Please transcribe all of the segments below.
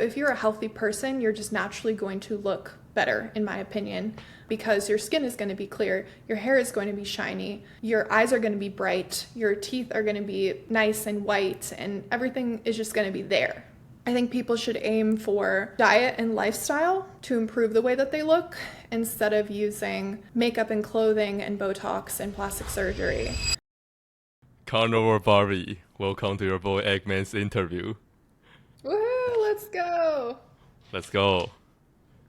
If you're a healthy person, you're just naturally going to look better, in my opinion, because your skin is going to be clear, your hair is going to be shiny, your eyes are going to be bright, your teeth are going to be nice and white, and everything is just going to be there. I think people should aim for diet and lifestyle to improve the way that they look instead of using makeup and clothing and Botox and plastic surgery. Carnivorebarbiee, welcome to your boy Eggman's interview. Woohoo, let's go! Let's go.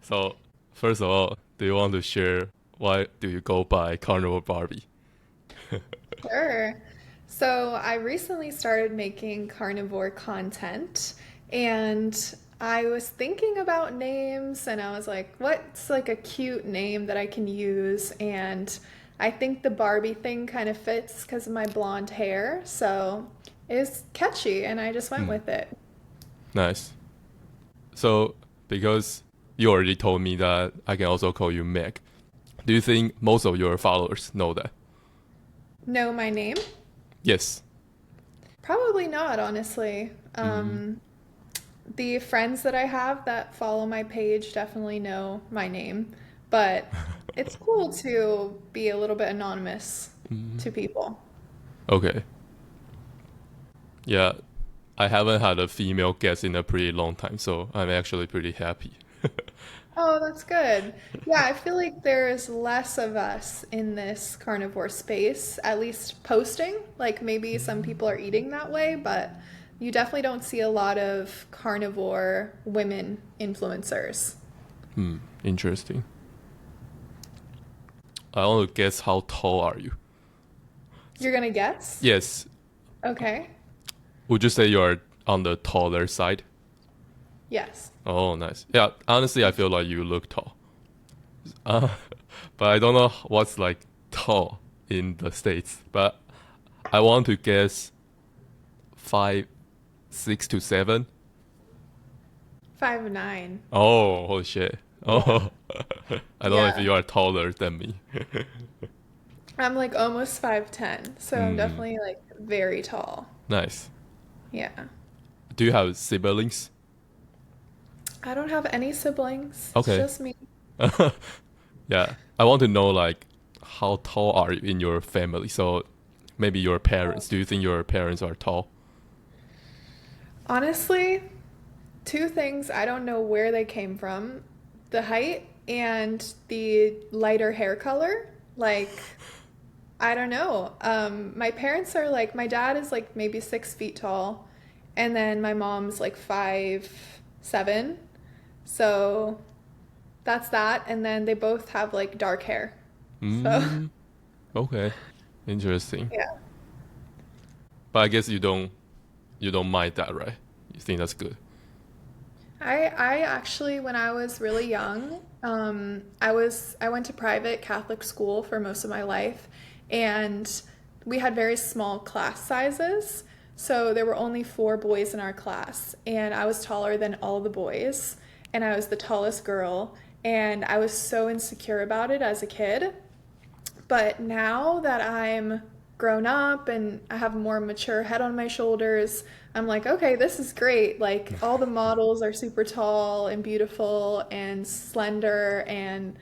So, first of all, do you want to share why do you go by Carnivorebarbiee? Sure. So I recently started making carnivore content and I was thinking about names and I was like, what's like a cute name that I can use? And I think the Barbie thing kind of fits because of my blonde hair. So it was catchy and I just went with it. Nice. So, because you already told me that I can also call you Meg, do you think most of your followers know that? Know my name? Yes. Probably not, honestly. The friends that I have that follow my page definitely know my name, but it's cool to be a little bit anonymous to people. Okay. Yeah, I haven't had a female guest in a pretty long time, so I'm actually pretty happy. Oh, that's good. Yeah, I feel like there's less of us in this carnivore space, at least posting. Like maybe some people are eating that way, but you definitely don't see a lot of carnivore women influencers. Interesting. I want to guess how tall are you? You're gonna guess? Yes. Okay. Would you say you are on the taller side? Yes. Oh, nice. Yeah, honestly, I feel like you look tall. Uh, but I don't know what's like tall in the States. But I want to guess 5'6" to 7". 5'9". Oh, holy shit. Yeah. Oh, I don't know if Yeah. you are taller than me. I'm like almost 5'10", so I'm Mm, definitely like very tall. nice. Yeah. Do you have siblings? I don't have any siblings. It's Okay. just me. Yeah, I want to know like how tall are you in your family? So maybe your parents. Do you think your parents are tall? Honestly, two things I don't know where they came from, the height and the lighter hair color. Like, I don't know. My parents are like, my dad is like maybe 6 feet tall, and then my mom's like 5'7". So that's that. And then they both have like dark hair. So, Mm, okay, interesting. yeah. But I guess you don't mind that, right? You think that's good? I actually, when I was really young, I went to private Catholic school for most of my life, and we had very small class sizes. So there were only 4 boys in our class, and I was taller than all the boys, and I was the tallest girl, and I was so insecure about it as a kid. But now that I'm grown up and I have a more mature head on my shoulders, I'm like, okay, this is great. Like all the models are super tall and beautiful and slender and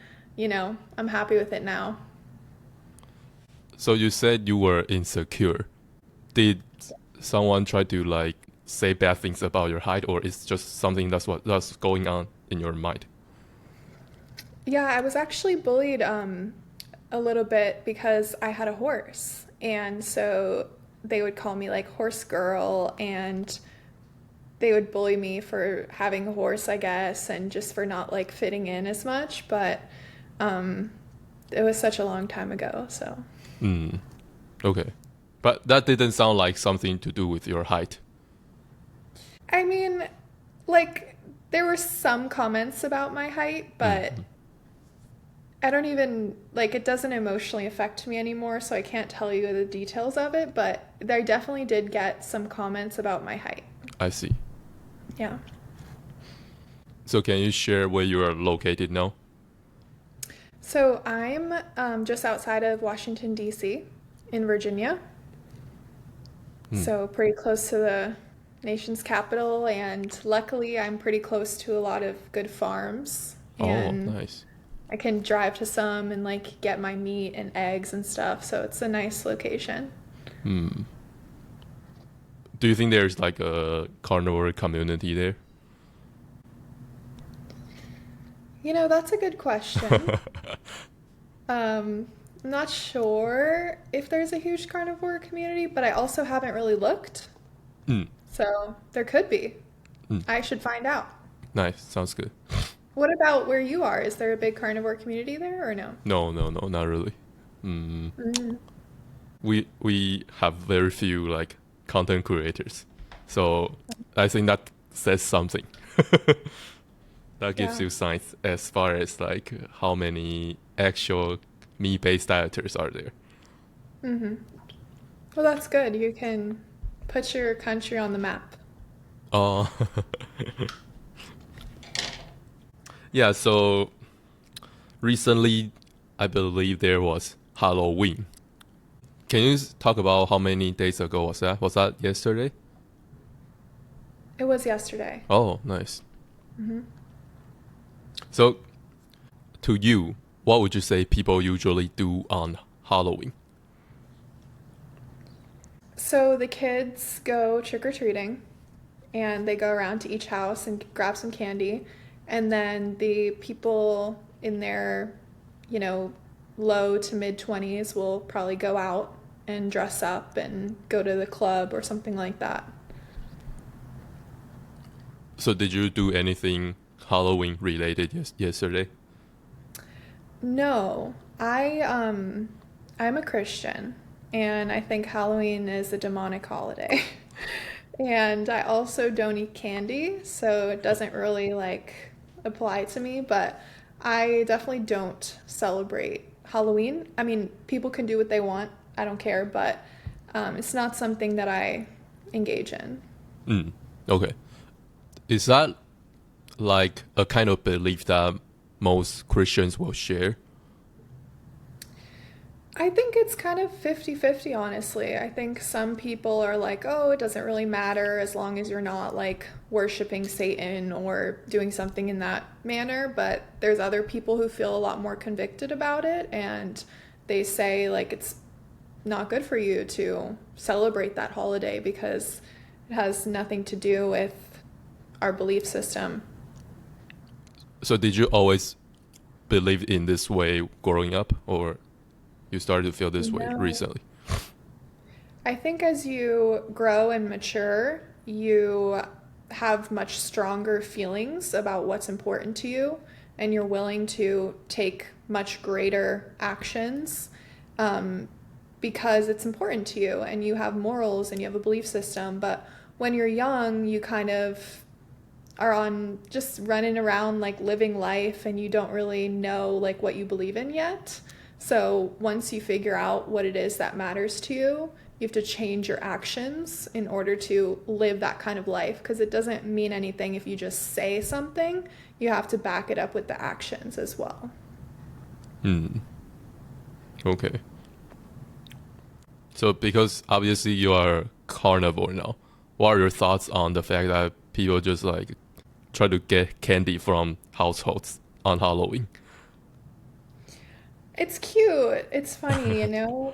I'm happy with it now. So you said you were insecure. Did someone try to like say bad things about your height, or it's just something that's going on in your mind? Yeah, I was actually bullied a little bit because I had a horse. And so they would call me like horse girl and they would bully me for having a horse, I guess, and just for not like fitting in as much. But um, it was such a long time ago. So, Mm, okay. But that didn't sound like something to do with your height. I mean, like, there were some comments about my height, but Mm, I don't even, like, it doesn't emotionally affect me anymore. So I can't tell you the details of it. But I definitely did get some comments about my height. I see. Yeah. So can you share where you are located now? So I'm just outside of Washington, D.C. in Virginia. Mm, So pretty close to the nation's capital, and luckily I'm pretty close to a lot of good farms, Oh, and nice. I can drive to some and like get my meat and eggs and stuff, so it's a nice location. Hmm. Do you think there's like a carnivore community there? That's a good question. I'm not sure if there's a huge carnivore community, but I also haven't really looked, Mm, so there could be. mm. I should find out. Nice. Sounds good. What about where you are? Is there a big carnivore community there or no? No, no, no, not really. Mm. Mm, We have very few like content creators, so I think that says something. That gives yeah. you signs as far as like how many actual meat-based dieters are there. Hmm. Well, that's good. You can put your country on the map. Uh, yeah. So recently, I believe there was Halloween. Can you talk about how many days ago was that? Was that yesterday? It was yesterday. Oh, nice. Hmm. So, to you, what would you say people usually do on Halloween? So the kids go trick-or-treating and they go around to each house and grab some candy. And then the people in their, you know, low to mid 20s will probably go out and dress up and go to the club or something like that. So, did you do anything Halloween related yesterday? No, I'm a Christian and I think Halloween is a demonic holiday. And I also don't eat candy, so it doesn't really like apply to me, but I definitely don't celebrate Halloween. I mean, people can do what they want. I don't care, but it's not something that I engage in. Mm, okay. Is that like a kind of belief that most Christians will share? I think it's kind of 50-50, honestly. I think some people are like, oh, it doesn't really matter as long as you're not like worshiping Satan or doing something in that manner. But there's other people who feel a lot more convicted about it and they say like it's not good for you to celebrate that holiday because it has nothing to do with our belief system. So, did you always believe in this way growing up, or you started to feel this way No. recently? I think as you grow and mature, you have much stronger feelings about what's important to you, and you're willing to take much greater actions um, because it's important to you, and you have morals and you have a belief system. But when you're young, you kind of are on just running around like living life and you don't really know like what you believe in yet. So once you figure out what it is that matters to you, you have to change your actions in order to live that kind of life because it doesn't mean anything if you just say something. You have to back it up with the actions as well. Hmm. Okay. So, because obviously you are carnivore now, what are your thoughts on the fact that people just like try to get candy from households on Halloween? It's cute. It's funny,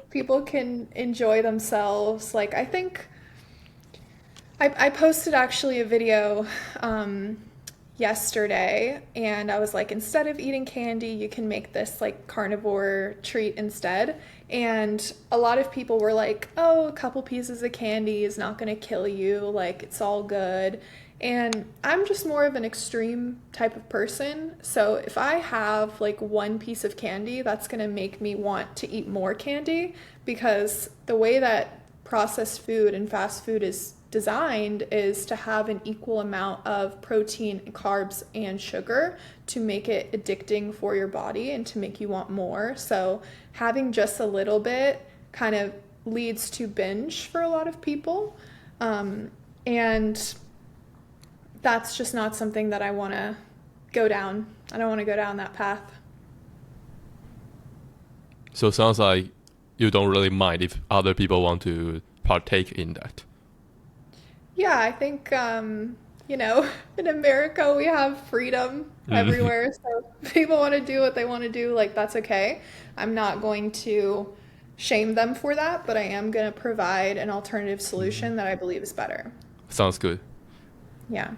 People can enjoy themselves. Like I think I posted actually a video yesterday and I was like, instead of eating candy, you can make this like carnivore treat instead. And a lot of people were like, oh, a couple pieces of candy is not going to kill you. Like, it's all good. And I'm just more of an extreme type of person. So if I have like one piece of candy, that's going to make me want to eat more candy because the way that processed food and fast food is designed is to have an equal amount of protein, carbs, and sugar to make it addicting for your body and to make you want more. So having just a little bit kind of leads to binge for a lot of people. And that's just not something that I want to go down. I don't want to go down that path. So, it sounds like you don't really mind if other people want to partake in that. Yeah, I think, in America we have freedom Mm, everywhere. So if people want to do what they want to do, like that's okay. I'm not going to shame them for that, but I am going to provide an alternative solution that I believe is better. sounds good. Yeah.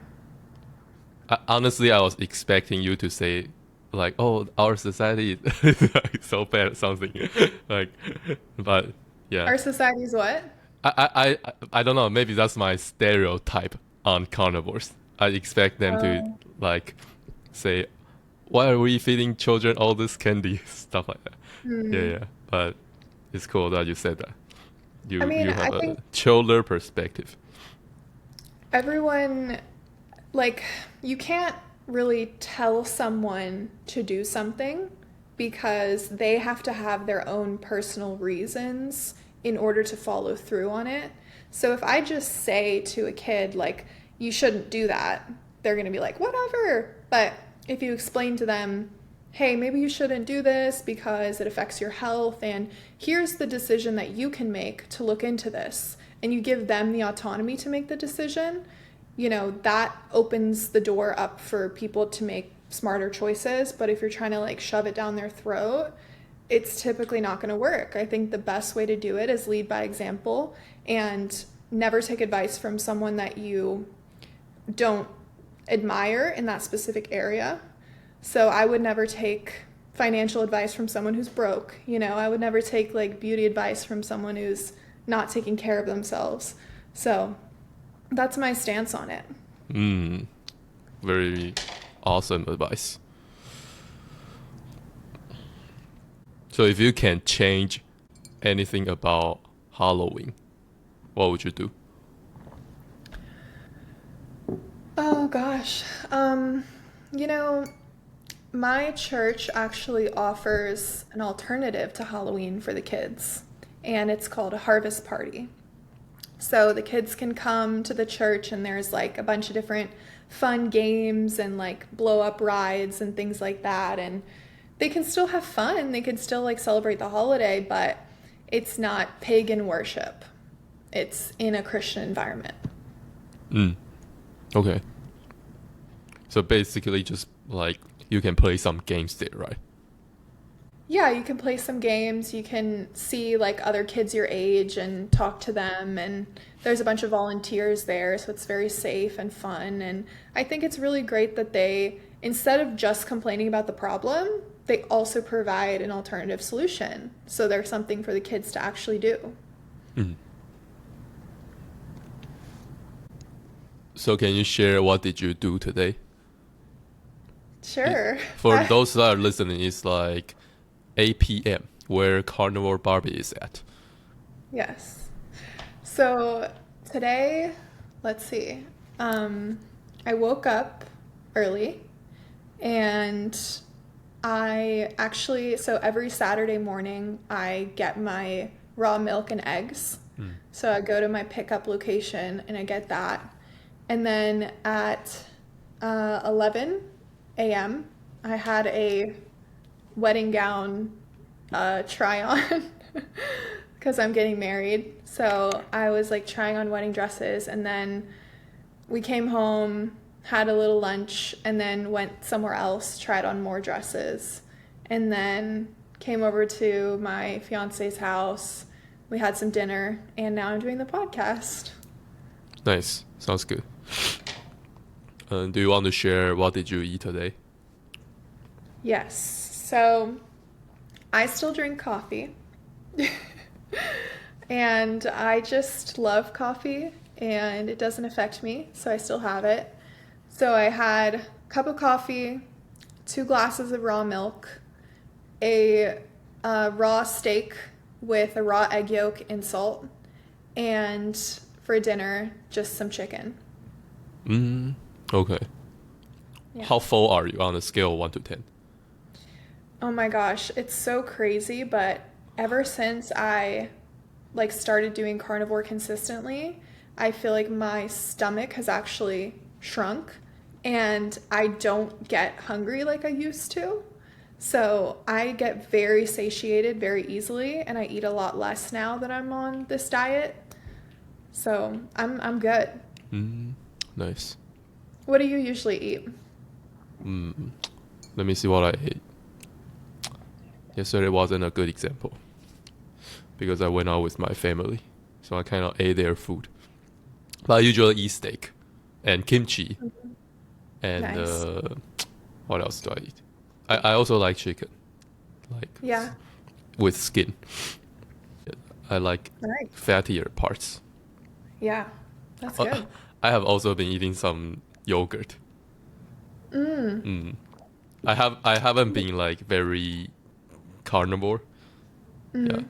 Honestly, I was expecting you to say like, "Oh, our society is like so bad," something like, but yeah, Our society's what? I don't know. Maybe that's my stereotype on carnivores. I expect them to Um, like say, "Why are we feeding children all this candy?" Stuff like that. Yeah, hmm. yeah. But it's cool that you said that. I You mean, you I have think a chiller perspective. everyone, like, you can't really tell someone to do something because they have to have their own personal reasons in order to follow through on it. So if I just say to a kid, like, you shouldn't do that, they're going to be like, whatever. But if you explain to them, hey, maybe you shouldn't do this because it affects your health, and here's the decision that you can make to look into this, and you give them the autonomy to make the decision, that opens the door up for people to make smarter choices. But if you're trying to like shove it down their throat, it's typically not going to work. I think the best way to do it is lead by example and never take advice from someone that you don't admire in that specific area. So I would never take financial advice from someone who's broke. I would never take like beauty advice from someone who's not taking care of themselves. So that's my stance on it. Mm, very awesome advice. So if you can change anything about Halloween, what would you do? Oh gosh. You know, my church actually offers an alternative to Halloween for the kids, and it's called a harvest party. So the kids can come to the church, and there's like a bunch of different fun games and like blow up rides and things like that. And they can still have fun. They can still like celebrate the holiday, but it's not pagan worship. It's in a Christian environment. Mm, okay. So basically, just like you can play some games there, right? Yeah, you can play some games. You can see like other kids your age and talk to them. And there's a bunch of volunteers there, so it's very safe and fun. And I think it's really great that they, instead of just complaining about the problem, they also provide an alternative solution. So there's something for the kids to actually do. Mm. So can you share what did you do today? Sure. For those that are listening, it's like 8 p.m. where Carnivorebarbiee is at. Yes. So today, let's see. I woke up early and so every Saturday morning, I get my raw milk and eggs. Mm. So I go to my pickup location and I get that. And then at 11 a.m., I had a wedding gown try on because I'm getting married. So I was like trying on wedding dresses, and then we came home, had a little lunch, and then went somewhere else, tried on more dresses, and then came over to my fiance's house. We had some dinner, and now I'm doing the podcast. Nice. Sounds good. Do you want to share what did you eat today? Yes. So I still drink coffee. And I just love coffee and it doesn't affect me, so I still have it. So I had a cup of coffee, 2 glasses of raw milk, a raw steak with a raw egg yolk and salt, and for dinner, just some chicken. Mm, okay. Yeah. How full are you on a scale of 1 to 10? Oh my gosh, it's so crazy, but ever since I like started doing carnivore consistently, I feel like my stomach has actually shrunk and I don't get hungry like I used to. So I get very satiated very easily and I eat a lot less now that I'm on this diet. So I'm good. Mm, nice. What do you usually eat? Mm, let me see what I ate. Yesterday wasn't a good example because I went out with my family, so I kind of ate their food. But I usually eat steak and kimchi and Nice. what else do I eat? I also like chicken, like Yeah. with skin. I like Nice. fattier parts. Yeah. That's Uh, good. I have also been eating some yogurt. Mm. Mm. I haven't been like very carnivore. Yeah, Mm-hmm.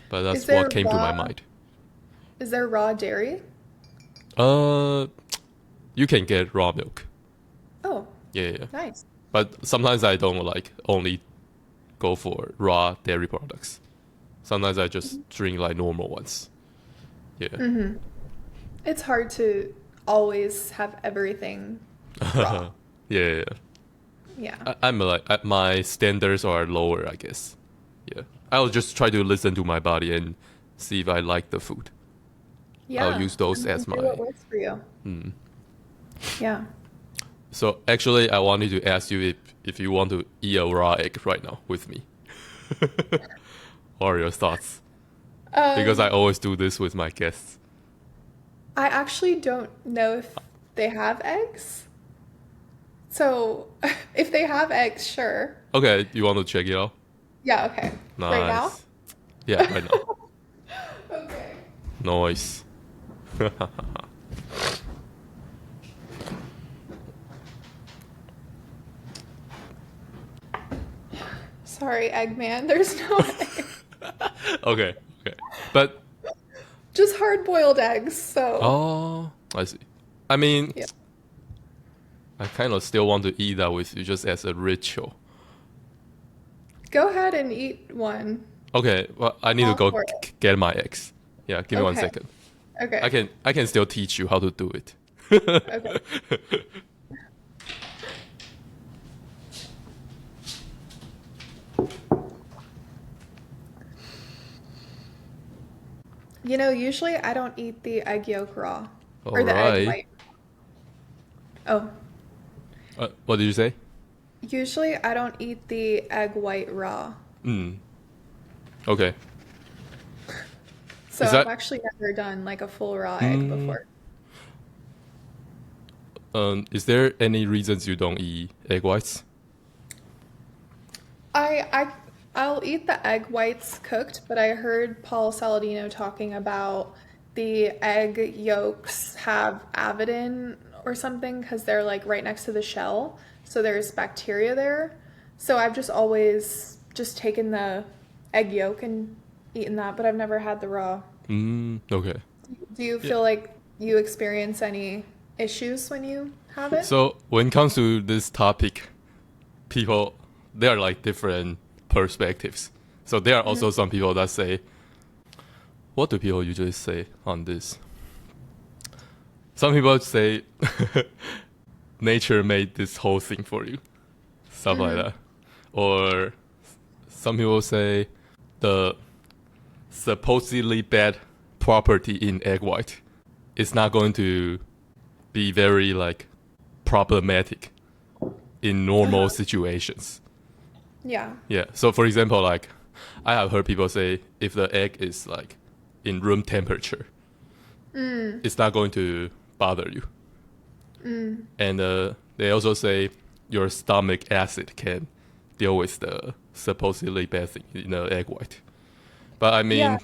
but Is that's what there came to my raw mind. is there raw dairy? Uh, you can get raw milk. Oh, Yeah, yeah. nice. But sometimes I don't like only go for raw dairy products. Sometimes I just drink like normal ones. Yeah. Mm-hmm. It's hard to always have everything raw. Yeah, yeah. Yeah. I'm like my standards are lower, I guess. Yeah. I'll just try to listen to my body and see if I like the food. I'll Yeah. use those And then as do what my. works for you. Mm. Yeah. So actually, I wanted to ask you if you want to eat a raw egg right now with me. What are your thoughts? Because I Um, always do this with my guests. I actually don't know if they have eggs. So if they have eggs, sure. Okay, you want to check it out? Yeah, okay. Right now? Nice. Yeah, right now. Okay. Noise. Sorry, Eggman. There's no egg. Okay, okay. But Just hard-boiled eggs. So, oh, I see. I mean, yeah. I kind of still want to eat that with you just as a ritual. Go ahead and eat one. Okay, well, I need to All go for it. get my eggs. Yeah, give me one Okay. second. Okay. I can still teach you how to do it. Okay. Usually I don't eat the egg yolk raw All or the egg right. white. Oh, What did you say? usually I don't eat the egg white raw. Mm. Okay. So Is I've that actually never done like a full raw egg mm, before. is there any reasons you don't eat egg whites? I I I'll eat the egg whites cooked, but I heard Paul Saladino talking about the egg yolks have avidin or something because they're like right next to the shell, so there's bacteria there. So I've just always just taken the egg yolk and eaten that, but I've never had the raw. Okay. Do you Yeah. feel like you experience any issues when you have it? So when it comes to this topic, people there are like different perspectives. So there are also some people that say, what do people usually say on this? Some people say nature made this whole thing for you, stuff like Mm-hmm. that. Or some people say the supposedly bad property in egg white is not going to be very like problematic in normal Uh-huh. situations. Yeah. Yeah. So for example, like I have heard people say if the egg is like in room temperature, Mm. it's not going to bother you. Mm. And they also say your stomach acid can deal with the supposedly bad thing in the egg white. But I Yeah. mean,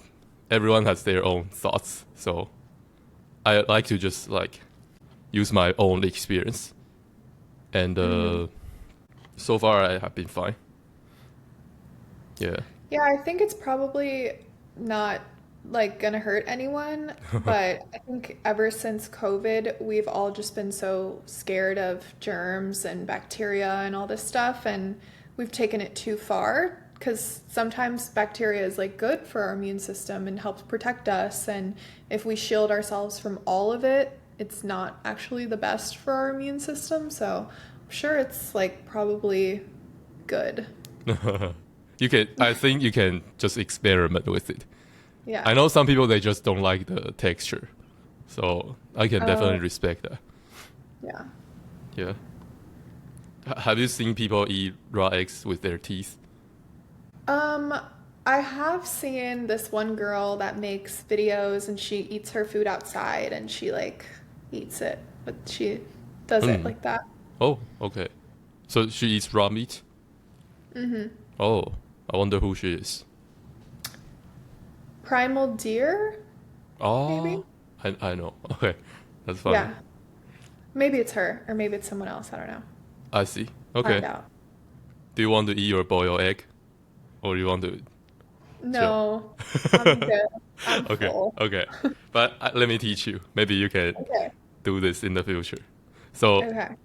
everyone has their own thoughts, so I like to just like use my own experience. And Mm. so far, I have been fine. Yeah. Yeah, I think it's probably not like gonna hurt anyone, but I think ever since COVID, we've all just been so scared of germs and bacteria and all this stuff, and we've taken it too far because sometimes bacteria is like good for our immune system and helps protect us, and if we shield ourselves from all of it, it's not actually the best for our immune system, so I'm sure it's like probably good. You can. I think you can just experiment with it. Yeah. I know some people they just don't like the texture, So I can definitely Oh, respect that. yeah. Yeah. Have you seen people eat raw eggs with their teeth? Um, I have seen this one girl that makes videos and she eats her food outside and she like eats it, but she does it Hmm. like that. Oh, okay. So she eats raw meat? Mm-hmm. Oh, I wonder who she is. Primal deer, Oh, maybe? I know. Okay, that's funny. Yeah. Maybe it's her or maybe it's someone else. I don't know. I see. Find Okay. out. Do you want to eat your boiled egg, or you want to chill? No, I'm good. I'm Okay, full. okay. But let me teach you. Maybe you can Okay. do this in the future. So Okay.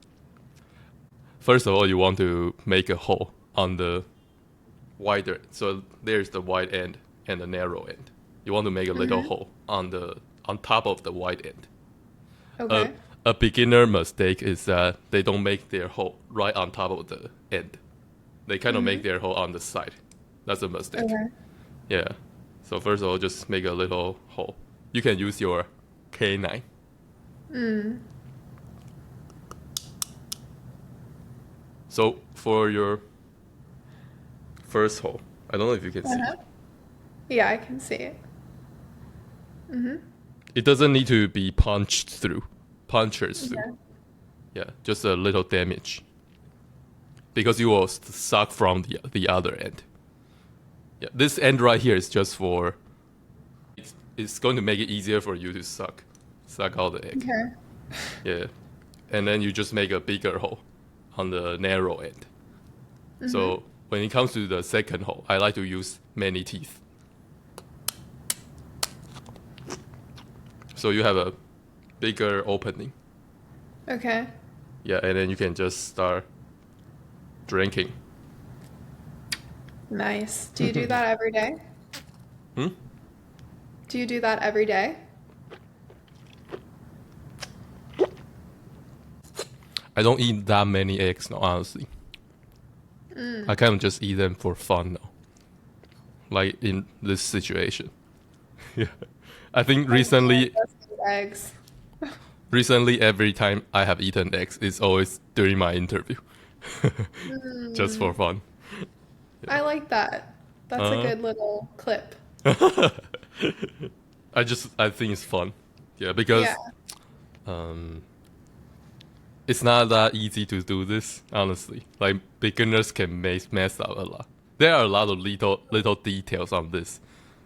first of all, you want to make a hole on the wider. So there's the wide end and the narrow end. You want to make a little Mm-hmm. hole on top of the wide end. A Okay. a beginner mistake is that they don't make their hole right on top of the end. They kind of Mm-hmm. make their hole on the side. That's a mistake. Okay. Yeah. So first of all, just make a little hole. You can use your K9. Mm. So for your first hole, I don't know if you can see. Uh-huh. Yeah, I can see it. Mm-hmm. It doesn't need to be punctured through. Okay. Yeah, just a little damage because you will suck from the other end. Yeah, this end right here is just for. It's going to make it easier for you to suck out the egg. Okay. Yeah, and then you just make a bigger hole on the narrow end. Mm-hmm. So when it comes to the second hole, I like to use many teeth. So you have a bigger opening. Okay. Yeah, and then you can just start drinking. Nice. Do you do that every day? Hmm? Do you do that every day? I don't eat that many eggs now, honestly. I kind of just eat them for fun now. Like in this situation. Yeah. I think Like, recently just eat eggs. recently every time I have eaten eggs is always during my interview. Just for Mm, fun. I like that. That's a Uh, good little clip. I think it's fun. Yeah, Yeah. because um it's not that easy to do this, honestly. Like beginners can mess up a lot. There are a lot of little details on this.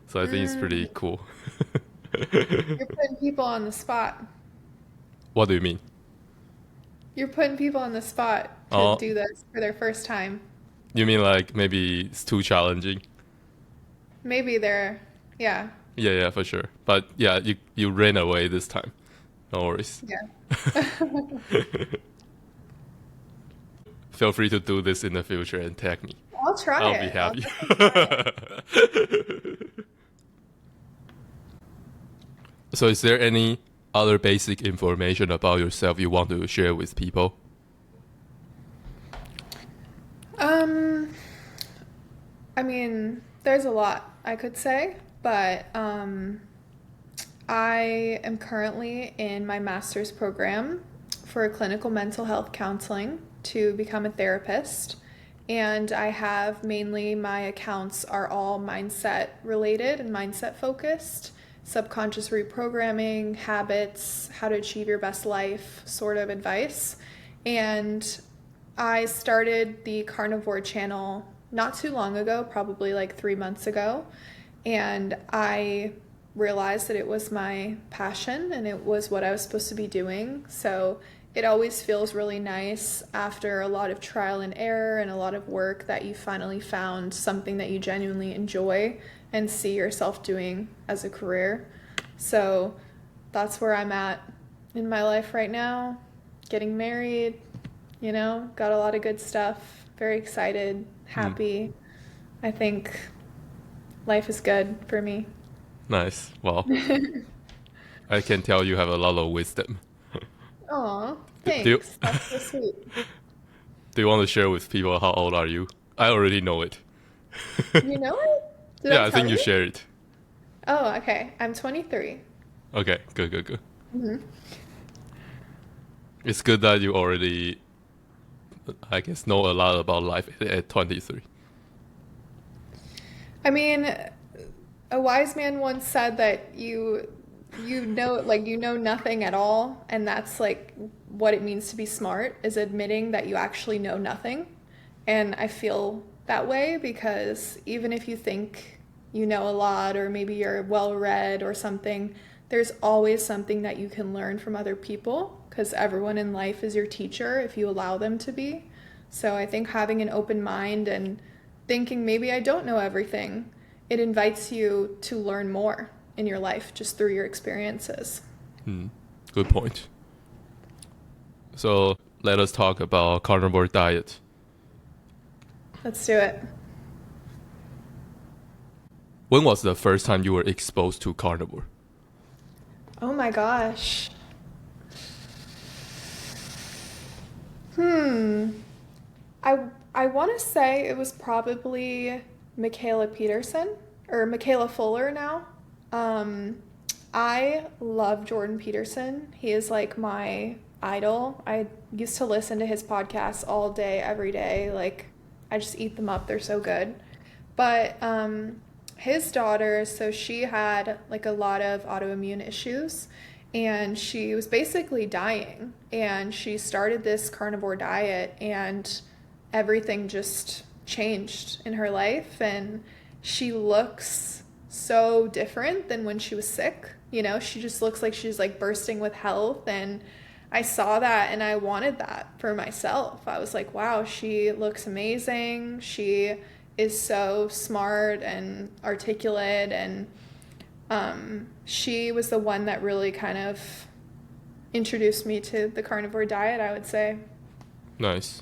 So I think it's pretty Mm, cool. you're putting people on the spot. What do you mean? You're putting people on the spot to Oh, do this for their first time. you mean like maybe it's too challenging? Maybe they're, yeah, Yeah, yeah, for sure. But yeah, you ran away this time. No worries. yeah. Feel free to do this in the future and tag me. I'll try I'll be it. I'll happy. definitely try it. So is there any other basic information about yourself you want to share with people? Um, I mean, there's a lot I could say, but I am currently in my master's program for clinical mental health counseling to become a therapist. And I have mainly my accounts are all mindset related and mindset focused, subconscious reprogramming, habits, how to achieve your best life sort of advice. And I started the Carnivore channel not too long ago, probably like 3 months ago. And I realized that it was my passion and it was what I was supposed to be doing. So it always feels really nice after a lot of trial and error and a lot of work that you finally found something that you genuinely enjoy and see yourself doing as a career. So that's where I'm at in my life right now. Getting married, got a lot of good stuff. Very excited, Hmm, happy. I think life is good for me. nice. Well, I can tell you have a lot of wisdom. Aw, Do you, thanks. That's so sweet. do you want to share with people how old are you? I already know it. You know it? Did I Yeah, I tell think you you? share it. Oh, okay. I'm 23. Okay, good, good, good. Mhm. It's good that you already, I guess, know a lot about life at 23. I mean, a wise man once said that you know like you know nothing at all, and that's like what it means to be smart, is admitting that you actually know nothing. And I feel that way because even if you think you know a lot or maybe you're well read or something, there's always something that you can learn from other people because everyone in life is your teacher if you allow them to be. So I think having an open mind and thinking maybe I don't know everything, it invites you to learn more in your life just through your experiences. Hmm. Good point. So let us talk about carnivore diet. Let's do it. When was the first time you were exposed to carnivore? Oh my gosh. Hmm. I I want to say it was probably Michaela Peterson or Michaela Fuller now. Um, I love Jordan Peterson. He is like my idol. I used to listen to his podcasts all day, every day. Like I just eat them up. They're so good. But his daughter, so she had like a lot of autoimmune issues and she was basically dying. And she started this carnivore diet and everything just changed in her life. And she looks so different than when she was sick. You know, she just looks like she's like bursting with health. And I saw that and I wanted that for myself. I was like, wow, she looks amazing. She is so smart and articulate. And she was the one that really kind of introduced me to the carnivore diet, I would say. Nice.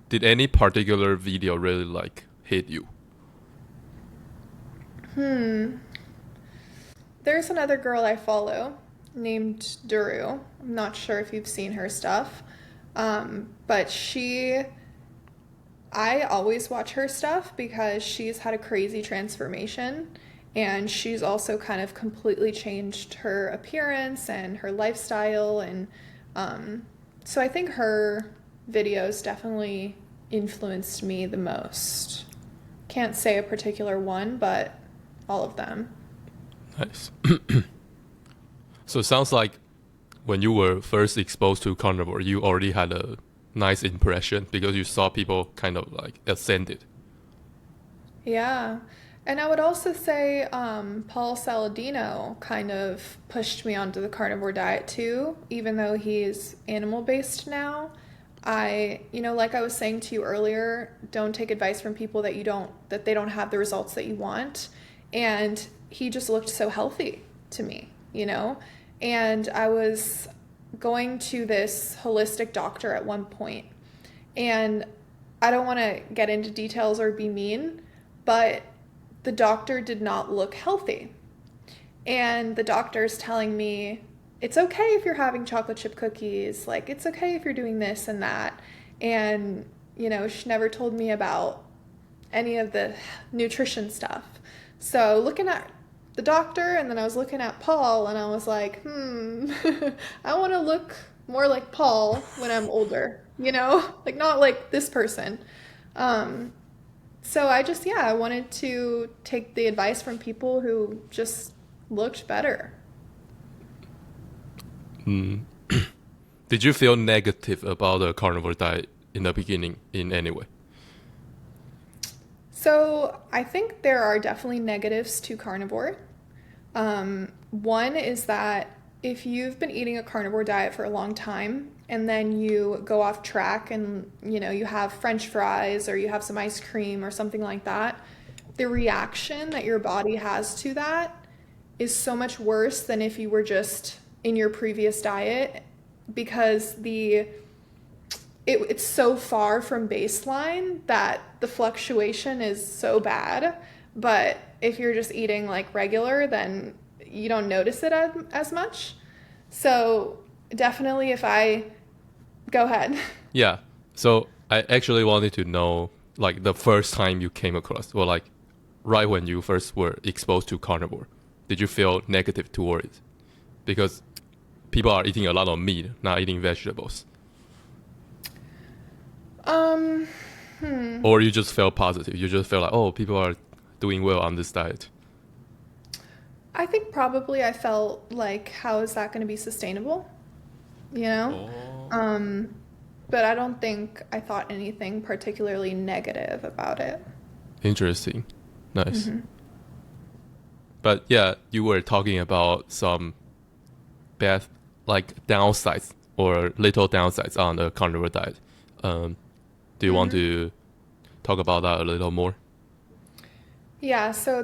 Did any particular video really like hit you? There's another girl I follow named Duru. I'm not sure if you've seen her stuff. But I always watch her stuff because she's had a crazy transformation and she's also kind of completely changed her appearance and her lifestyle. And so I think her videos definitely influenced me the most. Can't say a particular one, but all of them. Nice. So it sounds like when you were first exposed to carnivore, you already had a nice impression because you saw people kind of like ascended. Yeah. And I would also say Paul Saladino kind of pushed me onto the carnivore diet too, even though he's animal based now. Like I was saying to you earlier, don't take advice from people that they don't have the results that you want. And he just looked so healthy to me. And I was going to this holistic doctor at one point, and I don't want to get into details or be mean, but the doctor did not look healthy. And the doctor's telling me, it's okay if you're having chocolate chip cookies, like, it's okay if you're doing this and that. And, she never told me about any of the nutrition stuff. So looking at the doctor, and then I was looking at Paul, and I was like, I want to look more like Paul when I'm older, like not like this person. So I wanted to take the advice from people who just looked better. Did you feel negative about the carnivore diet in the beginning in any way? So I think there are definitely negatives to carnivore. One is that if you've been eating a carnivore diet for a long time and then you go off track and you have French fries or you have some ice cream or something like that, the reaction that your body has to that is so much worse than if you were just in your previous diet because it's so far from baseline that the fluctuation is so bad. But if you're just eating like regular, then you don't notice it as much. So definitely if I go ahead. Yeah. So I actually wanted to know like the first time you came across, or like right when you first were exposed to carnivore, did you feel negative toward it? because people are eating a lot of meat, not eating vegetables? Um, Or you just felt positive? You just felt like, oh, people are doing well on this diet. I think probably I felt like, how is that going to be sustainable? You know? Oh. Um, but I don't think I thought anything particularly negative about it. Interesting. Nice. But yeah, you were talking about some bad, like downsides or little downsides on the carnivore diet. Do you want to talk about that a little more? Yeah, so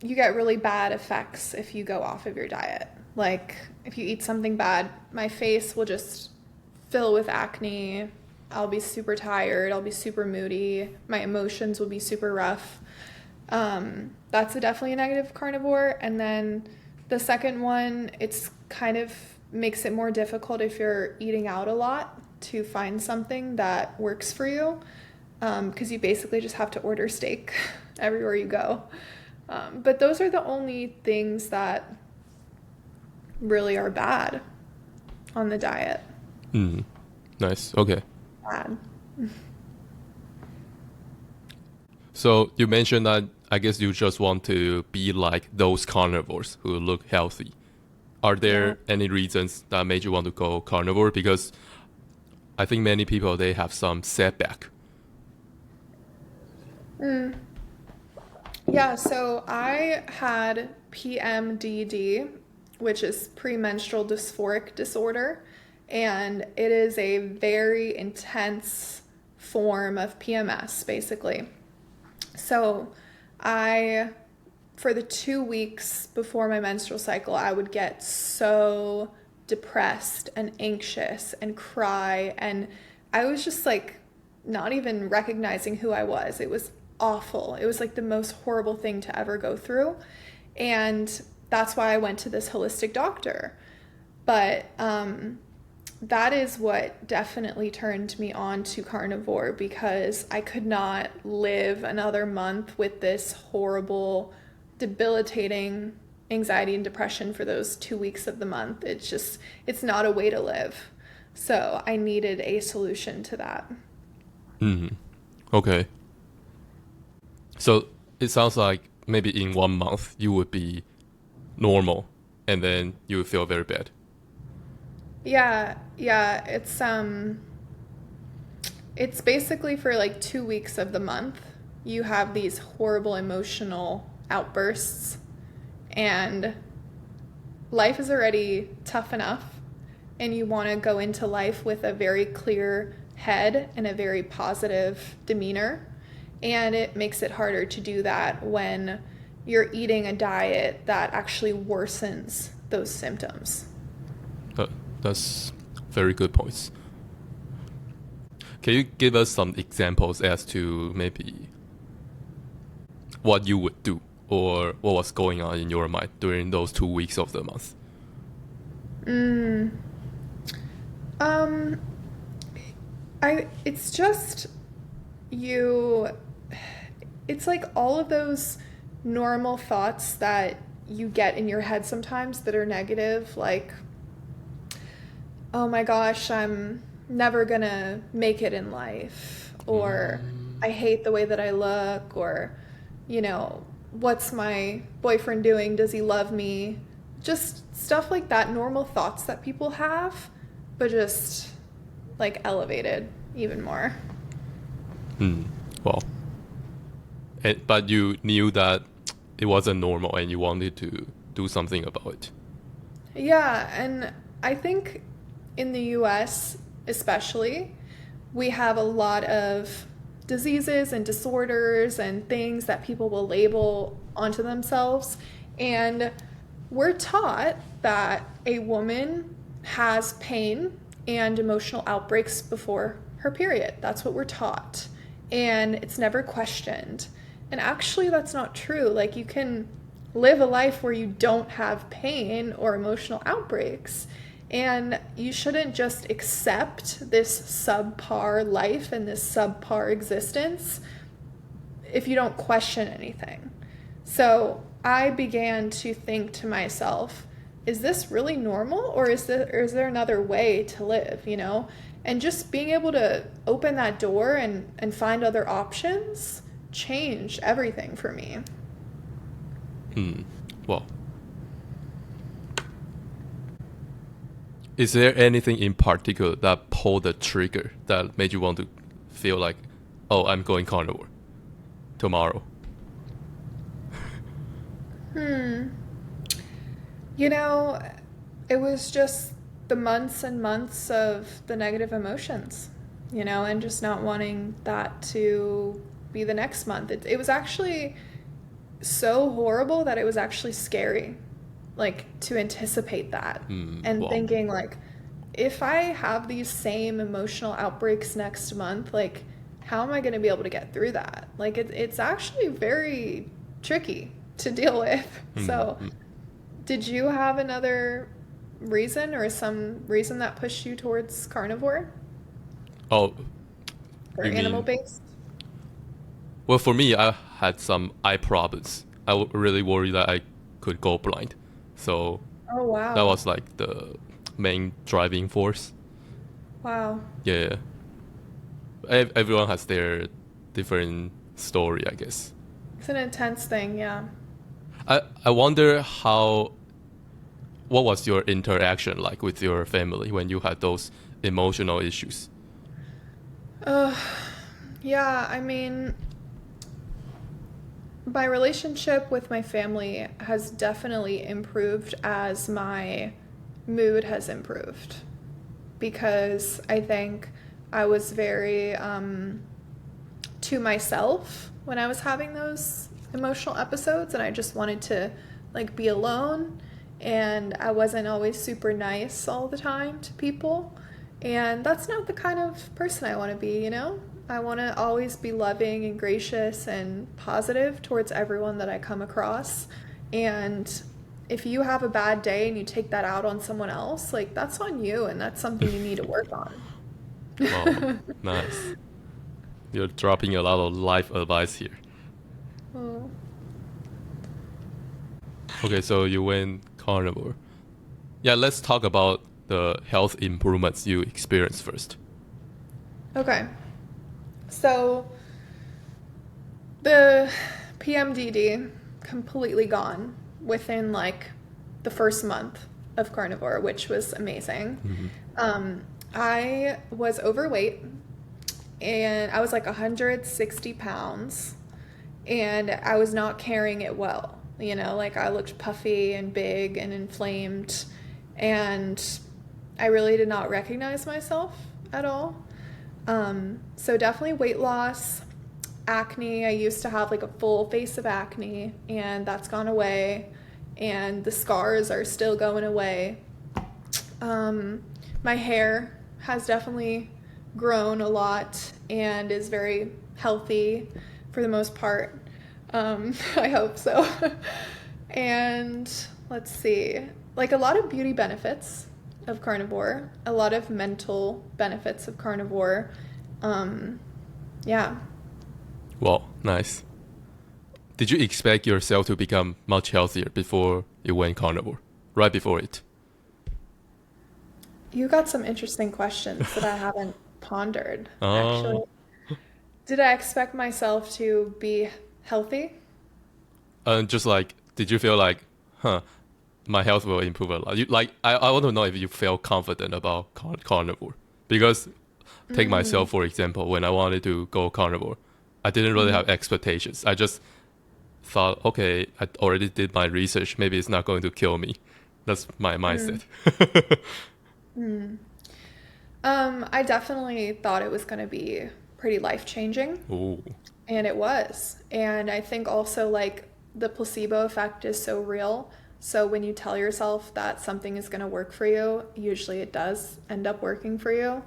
you get really bad effects if you go off of your diet. Like if you eat something bad, my face will just fill with acne. I'll be super tired. I'll be super moody. My emotions will be super rough. Definitely a negative carnivore. And then the second one, it's kind of makes it more difficult if you're eating out a lot to find something that works for you, because you basically just have to order steak everywhere you go. But those are the only things that really are bad on the diet. Nice. Okay. Bad. So you mentioned that I guess you just want to be like those carnivores who look healthy. Are Yeah. there any reasons that made you want to go carnivore? Because I think many people they have some setback. Yeah, so I had PMDD, which is premenstrual dysphoric disorder, and it is a very intense form of PMS, basically. So I, for the 2 weeks before my menstrual cycle, I would get so depressed and anxious and cry, and I was just like not even recognizing who I was. It was awful. It was like the most horrible thing to ever go through. And that's why I went to this holistic doctor. But that is what definitely turned me on to carnivore, because I could not live another month with this horrible, debilitating anxiety and depression for those 2 weeks of the month. It's not a way to live. So I needed a solution to that. Okay. So it sounds like maybe in 1 month you would be normal and then you would feel very bad. Yeah, it's basically for like 2 weeks of the month, you have these horrible emotional outbursts, and life is already tough enough, and you want to go into life with a very clear head and a very positive demeanor. And it makes it harder to do that when you're eating a diet that actually worsens those symptoms. That's very good points. Can you give us some examples as to maybe what you would do or what was going on in your mind during those 2 weeks of the month? Um, it's just you, it's like all of those normal thoughts that you get in your head sometimes that are negative, like, oh my gosh, I'm never gonna make it in life, or I hate the way that I look, or, what's my boyfriend doing? Does he love me? Just stuff like that, normal thoughts that people have, but just like elevated even more. Well, but you knew that it wasn't normal and you wanted to do something about it. Yeah, and I think in the US especially, we have a lot of diseases and disorders and things that people will label onto themselves. And we're taught that a woman has pain and emotional outbreaks before her period. That's what we're taught. And it's never questioned. And actually, that's not true. Like, you can live a life where you don't have pain or emotional outbreaks. And you shouldn't just accept this subpar life and this subpar existence if you don't question anything. So I began to think to myself, is this really normal, or is there another way to live, you know? And just being able to open that door and find other options changed everything for me. Well, is there anything in particular that pulled the trigger that made you want to feel like, oh, I'm going carnivore tomorrow? You know, it was just the months and months of the negative emotions, you know, and just not wanting that to be the next month. It was actually so horrible that it was actually scary, like to anticipate that and Well, thinking, like, if I have these same emotional outbreaks next month, like, how am I going to be able to get through that? Like, it's actually very tricky to deal with. So, did you have another reason or some reason that pushed you towards carnivore oh, or you animal mean, based? well, for me, I had some eye problems. I really worried that I could go blind. So Oh, that wow. was like the main driving force. Wow. Yeah. Everyone has their different story, I guess. It's an intense thing, yeah. I wonder what was your interaction like with your family when you had those emotional issues? Uh, yeah, I mean, my relationship with my family has definitely improved as my mood has improved because I think I was very to myself when I was having those emotional episodes, and I just wanted to like be alone, and I wasn't always super nice all the time to people, and that's not the kind of person I want to be, you know? I want to always be loving and gracious and positive towards everyone that I come across. And if you have a bad day and you take that out on someone else, like that's on you and that's something you need to work on. Wow, nice. You're dropping a lot of life advice here. Oh. Okay, so you went carnivore. Yeah, let's talk about the health improvements you experienced first. Okay. So the PMDD completely gone within like the first month of carnivore, which was amazing. I was overweight and I was like 160 pounds and I was not carrying it well. You know, like I looked puffy and big and inflamed, and I really did not recognize myself at all. So definitely weight loss, acne. I used to have like a full face of acne, and that's gone away, and the scars are still going away. My hair has definitely grown a lot and is very healthy for the most part. I hope so. And let's see, like a lot of beauty benefits of carnivore, a lot of mental benefits of carnivore. Yeah. Wow, nice. Did you expect yourself to become much healthier before you went carnivore? Right before it? You got some interesting questions that I haven't pondered, actually. Uh, Did I expect myself to be healthy? and just like, did you feel like, huh, my health will improve a lot? I want to know if you felt confident about carnivore. Because, take myself for example, when I wanted to go carnivore, I didn't really have expectations. I just thought, okay, I already did my research. Maybe it's not going to kill me. That's my mindset. I definitely thought it was going to be pretty life-changing, Ooh, and it was. And I think also like the placebo effect is so real. So when you tell yourself that something is going to work for you, usually it does end up working for you.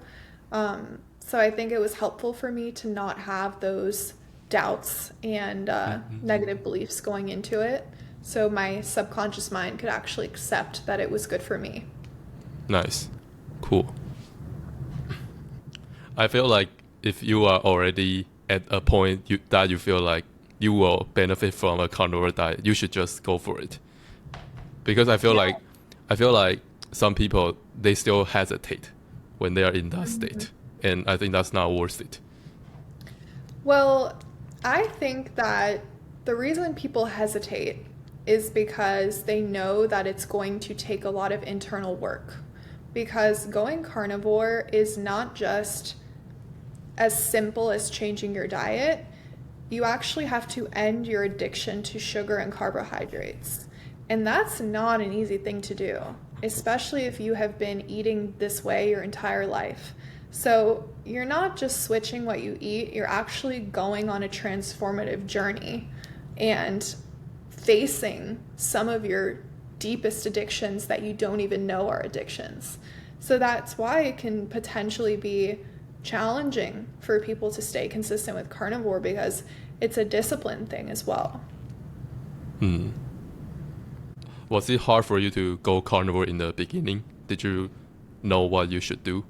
So I think it was helpful for me to not have those doubts and negative beliefs going into it. So my subconscious mind could actually accept that it was good for me. nice. Cool. I feel like if you are already at a point that you feel like you will benefit from a carnivore diet, you should just go for it. Because I feel Yeah. like I feel like some people they still hesitate when they are in that state, and I think that's not worth it. Well, I think that the reason people hesitate is because they know that it's going to take a lot of internal work. Because going carnivore is not just as simple as changing your diet. You actually have to end your addiction to sugar and carbohydrates. And that's not an easy thing to do, especially if you have been eating this way your entire life. So you're not just switching what you eat, you're actually going on a transformative journey and facing some of your deepest addictions that you don't even know are addictions. So that's why it can potentially be challenging for people to stay consistent with carnivore, because it's a discipline thing as well. Hmm. Was it hard for you to go carnivore in the beginning? Did you know what you should do,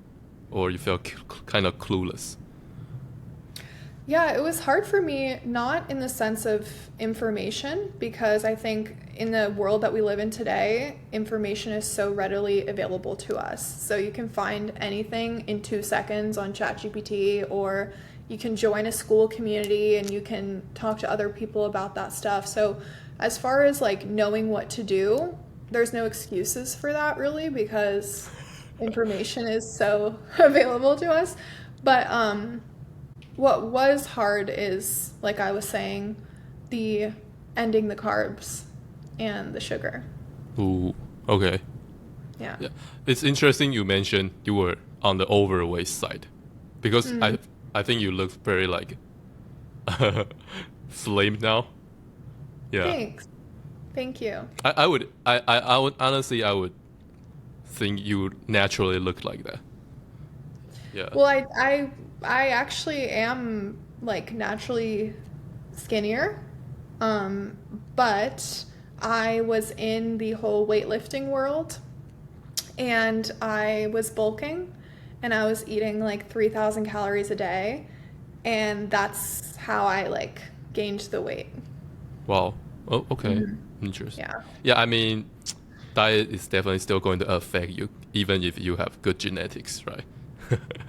or you felt kind of clueless? Yeah, it was hard for me, not in the sense of information, because I think in the world that we live in today, information is so readily available to us. So you can find anything in 2 seconds on ChatGPT, or you can join a school community and you can talk to other people about that stuff. So as far as like knowing what to do, there's no excuses for that really, because information is so available to us. But what was hard is, like I was saying, the ending the carbs and the sugar. Ooh, okay. Yeah. Yeah. It's interesting you mentioned you were on the overweight side, because I think you look very like slim now. Yeah. Thanks. Thank you. I would honestly I would think you would naturally look like that. Yeah. Well, I actually am like naturally skinnier. But I was in the whole weightlifting world and I was bulking and I was eating like 3,000 calories a day, and that's how I like gained the weight. Wow. Oh, okay. Interesting. Yeah. Yeah, I mean, diet is definitely still going to affect you, even if you have good genetics, right?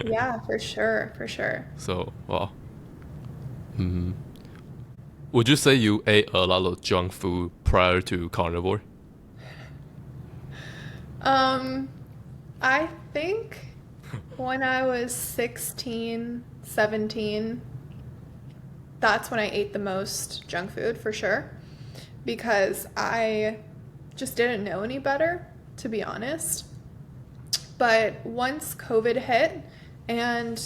Yeah, for sure, for sure. So, wow. Hmm. Would you say you ate a lot of junk food prior to carnivore? I think when I was 16, 17, that's when I ate the most junk food for sure, because I just didn't know any better, to be honest. But once COVID hit and,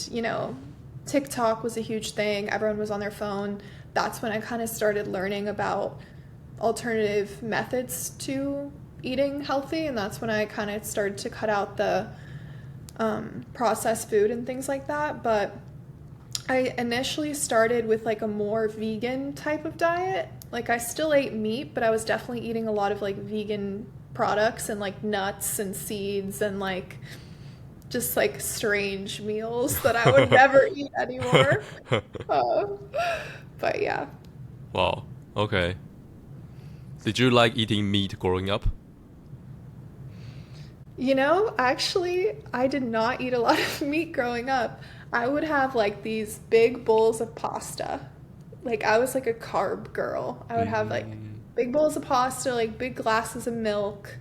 TikTok was a huge thing, everyone was on their phone, that's when I kind of started learning about alternative methods to eating healthy, and that's when I kind of started to cut out the processed food and things like that. But I initially started with like a more vegan type of diet. Like I still ate meat, but I was definitely eating a lot of like vegan products and like nuts and seeds and like just like strange meals that I would never eat anymore. Uh, but yeah. Wow. Okay. Did you like eating meat growing up? Actually, I did not eat a lot of meat growing up. I would have like these big bowls of pasta. Like I was like a carb girl. I would have like big bowls of pasta, like big glasses of milk,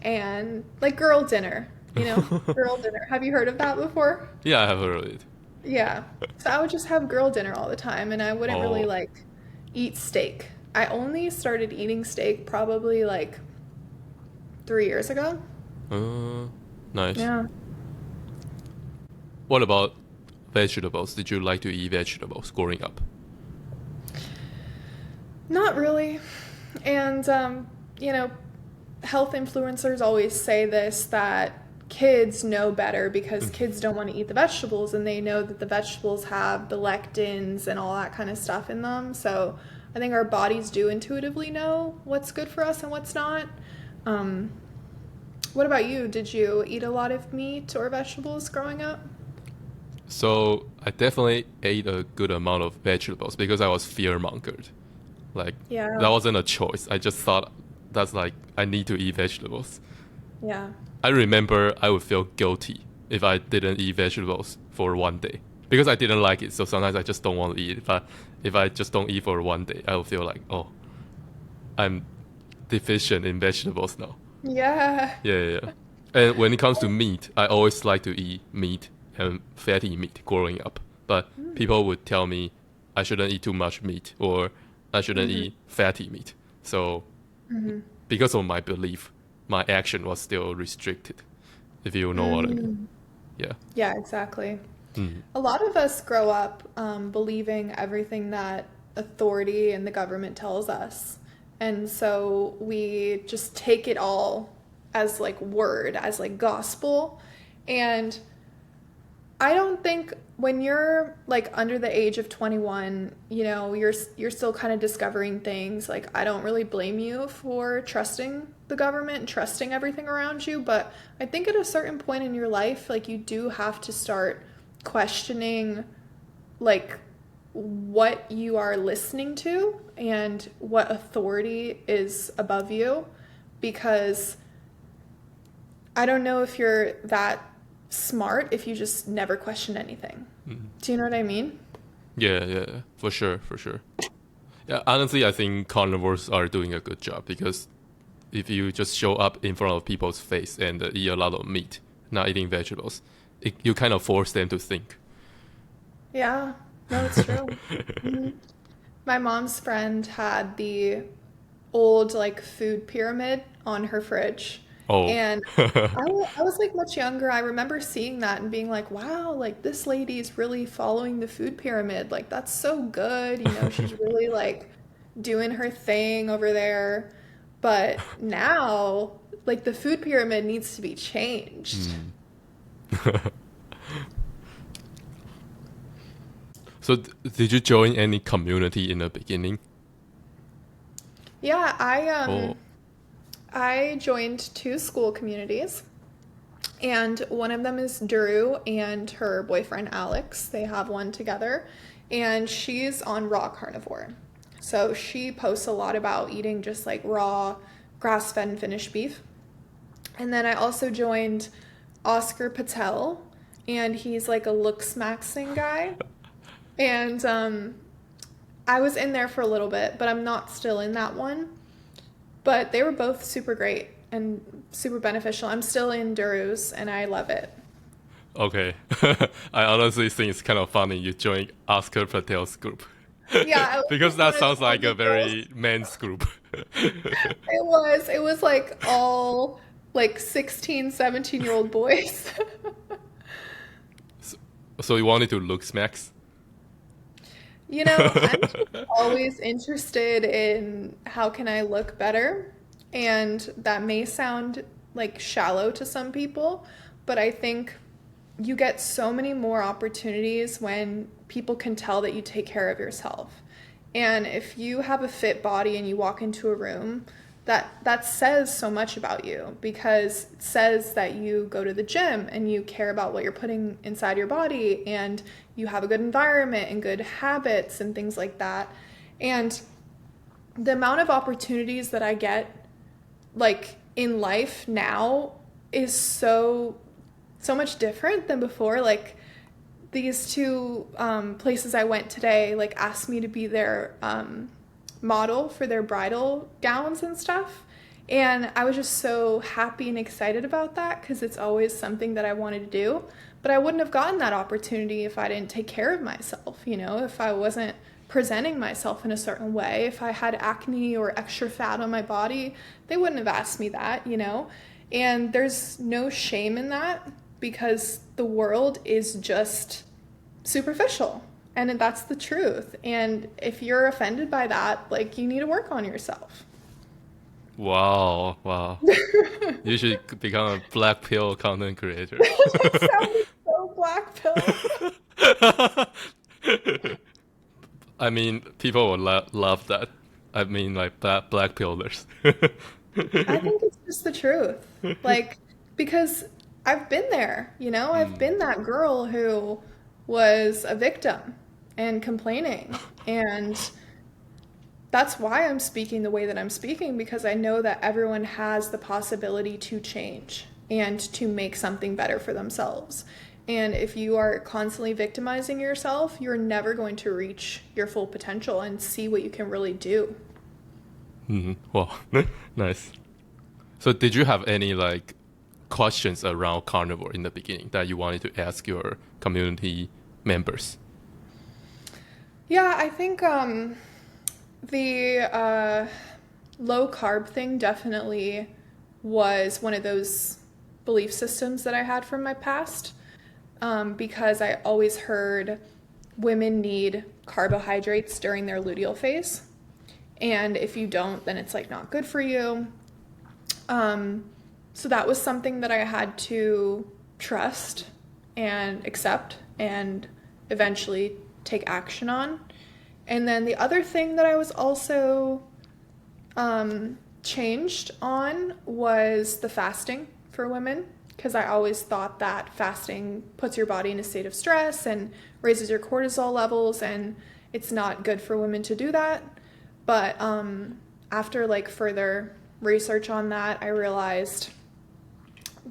and like girl dinner, girl dinner. Have you heard of that before? Yeah, I have heard of it. Yeah. So I would just have girl dinner all the time, and I wouldn't really Oh. like eat steak. I only started eating steak probably like 3 years ago. Nice. Yeah. What about vegetables? Did you like to eat vegetables growing up? Not really. And, health influencers always say this, that kids know better because kids don't want to eat the vegetables, and they know that the vegetables have the lectins and all that kind of stuff in them. So I think our bodies do intuitively know what's good for us and what's not. What about you? Did you eat a lot of meat or vegetables growing up? So I definitely ate a good amount of vegetables because I was fear-mongered. Like Yeah. that wasn't a choice. I just thought that's like I need to eat vegetables. Yeah. I remember I would feel guilty if I didn't eat vegetables for one day because I didn't like it. So sometimes I just don't want to eat it. But if I just don't eat for one day, I will feel like, oh, I'm deficient in vegetables now. Yeah. Yeah, yeah, yeah. And when it comes to meat, I always like to eat meat and fatty meat growing up. But people would tell me I shouldn't eat too much meat or I shouldn't Mm-hmm. eat fatty meat. So Mm-hmm. because of my belief, my action was still restricted, if you know what I mean. Mm. Yeah. Yeah, exactly. Mm. A lot of us grow up believing everything that authority and the government tells us. And so we just take it all as like word, as like gospel. And I don't think when you're like under the age of 21, you're still kind of discovering things. Like I don't really blame you for trusting the government and trusting everything around you, but I think at a certain point in your life, like you do have to start questioning like what you are listening to and what authority is above you because I don't know if you're that smart if you just never question anything. Do you know what I mean? Yeah, yeah, yeah. For sure, for sure. Yeah, honestly, I think carnivores are doing a good job because if you just show up in front of people's face and eat a lot of meat, not eating vegetables, you kind of force them to think. Yeah, no, it's true. Mhm. My mom's friend had the old like food pyramid on her fridge. Oh, And I was like much younger. I remember seeing that and being like, wow, like this lady's really following the food pyramid. Like that's so good. She's really like doing her thing over there. But now, like the food pyramid needs to be changed. hmm. So did you join any community in the beginning? Yeah, Oh, I joined two school communities. And one of them is Duru and her boyfriend Alex. They have one together. And she's on raw carnivore. So she posts a lot about eating just like raw, grass fed and finished beef. And then I also joined Oscar Patel, and he's like a looksmaxing guy. And I was in there for a little bit, but I'm not still in that one. But they were both super great and super beneficial. I'm still in Duru's and I love it. okay. I honestly think it's kind of funny you joined Oscar Patel's group. Yeah, I was Because like that one of the sounds like only a girls. very men's group. It was like all like 16, 17-year-old boys. so, so you wanted to look smacks? I'm just always interested in how can I look better? And that may sound like shallow to some people, but I think you get so many more opportunities when people can tell that you take care of yourself. And if you have a fit body and you walk into a room, that says so much about you because it says that you go to the gym and you care about what you're putting inside your body and you have a good environment and good habits and things like that. And the amount of opportunities that I get like in life now is so much different than before. Like these two places I went today, like asked me to be their model for their bridal gowns and stuff. And I was just so happy and excited about that because it's always something that I wanted to do. But I wouldn't have gotten that opportunity if I didn't take care of myself, if I wasn't presenting myself in a certain way. If I had acne or extra fat on my body, they wouldn't have asked me that. And there's no shame in that because the world is just superficial and that's the truth. And if you're offended by that, like you need to work on yourself. Wow, wow. You should become a black pill content creator. That sounded so blackpill. I mean, people would love that. I mean, like black pillars. I think it's just the truth. Like, because I've been there, I've Mm. been that girl who was a victim and complaining. And that's why I'm speaking the way that I'm speaking, because I know that everyone has the possibility to change and to make something better for themselves. And if you are constantly victimizing yourself, you're never going to reach your full potential and see what you can really do. Wow, nice. So did you have any like questions around carnivore in the beginning that you wanted to ask your community members? Yeah, I think the low carb thing definitely was one of those belief systems that I had from my past, because I always heard women need carbohydrates during their luteal phase. And if you don't, then it's like not good for you. So that was something that I had to trust and accept and eventually take action on. And then the other thing that I was also changed on was the fasting for women, because I always thought that fasting puts your body in a state of stress and raises your cortisol levels, and it's not good for women to do that. But after like further research on that, I realized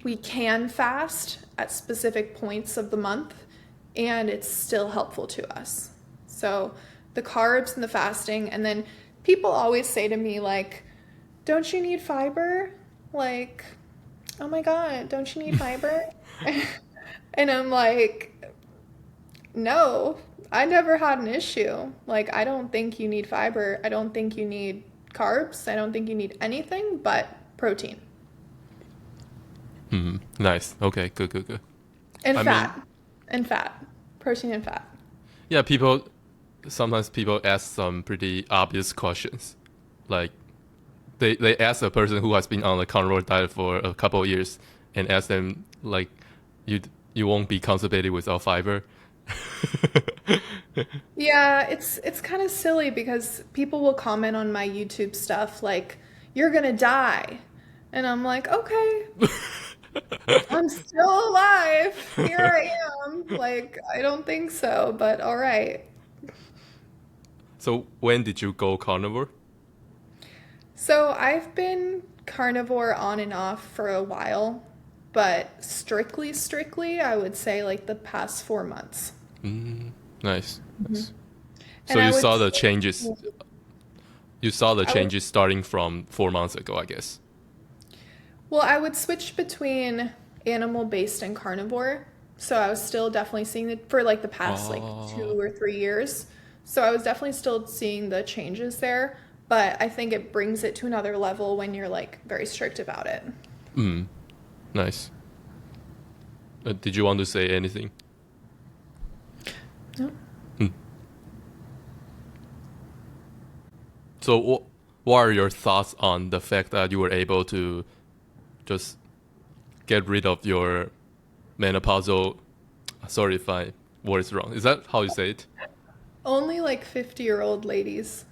we can fast at specific points of the month and it's still helpful to us. So the carbs and the fasting, and then people always say to me like, don't you need fiber? Like, oh my God, don't you need fiber? And I'm like, no, I never had an issue. Like, I don't think you need fiber. I don't think you need carbs. I don't think you need anything but protein. Nice. Okay, good. And I fat. mean, And fat. Protein and fat. yeah, sometimes people ask some pretty obvious questions. Like they ask a person who has been on the carnivore diet for a couple of years and ask them like you you won't be constipated without fiber. Yeah, it's kind of silly because people will comment on my YouTube stuff like, you're gonna die. And I'm like, okay, I'm still alive. Here I am. Like, I don't think so, but all right. So when did you go carnivore? So I've been carnivore on and off for a while, but strictly, I would say like the past 4 months. Nice. Nice. So And I you would saw the say, changes. You saw the I would, changes starting from 4 months ago, I guess. well, I would switch between animal-based and carnivore. So I was still definitely seeing it for like the past like Oh. 2 or 3 years. So I was definitely still seeing the changes there, but I think it brings it to another level when you're like very strict about it. Nice. Did you want to say anything? No. So, what are your thoughts on the fact that you were able to just get rid of your menopausal? Sorry if I word is wrong. Is that how you say it? Only like 50-year-old ladies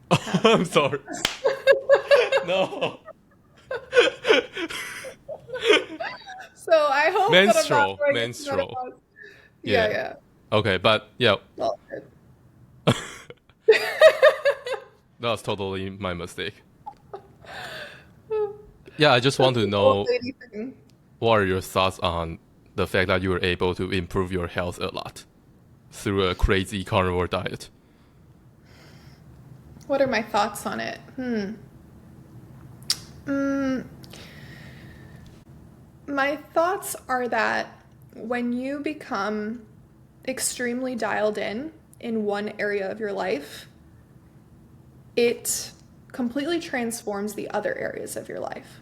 have I'm sorry. No. So I hope that I'm not Menstrual. going into Menstrual. menopause. Yeah, Yeah. yeah. Okay, but yeah, Well, good. that was totally my mistake. Yeah, I just want That's to an old know lady thing. what are your thoughts on the fact that you were able to improve your health a lot through a crazy carnivore diet? What are my thoughts on it? Mm, my thoughts are that when you become extremely dialed in one area of your life, it completely transforms the other areas of your life.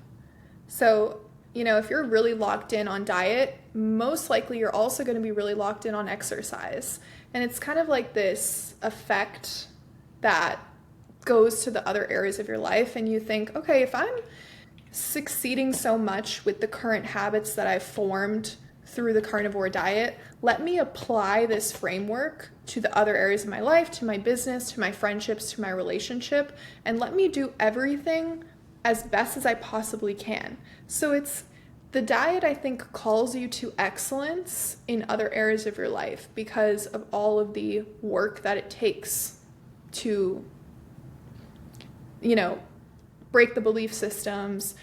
So, if you're really locked in on diet, most likely you're also going to be really locked in on exercise. And it's kind of like this effect that goes to the other areas of your life. And you think, okay, if I'm succeeding so much with the current habits that I've formed through the carnivore diet, let me apply this framework to the other areas of my life, to my business, to my friendships, to my relationship, and let me do everything as best as I possibly can. So it's the diet, I think, calls you to excellence in other areas of your life because of all of the work that it takes to you know, break the belief systems,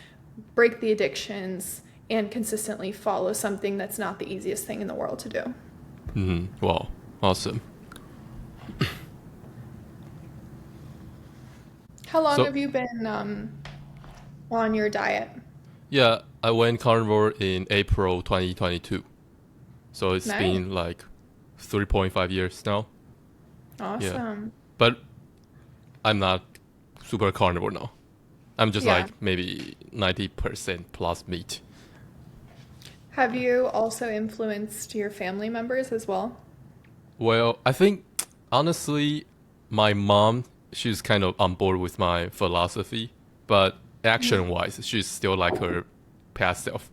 break the addictions, and consistently follow something that's not the easiest thing in the world to do. Wow, awesome. How long So have you been on your diet? yeah, I went carnivore in April 2022. So it's Nice. been like 3.5 years now. Yeah, Awesome. but I'm not super carnivore now. I'm just Yeah. like maybe 90% plus meat. Have you also influenced your family members as well? Well, I think honestly, my mom, she's kind of on board with my philosophy, but action wise, she's still like her past self.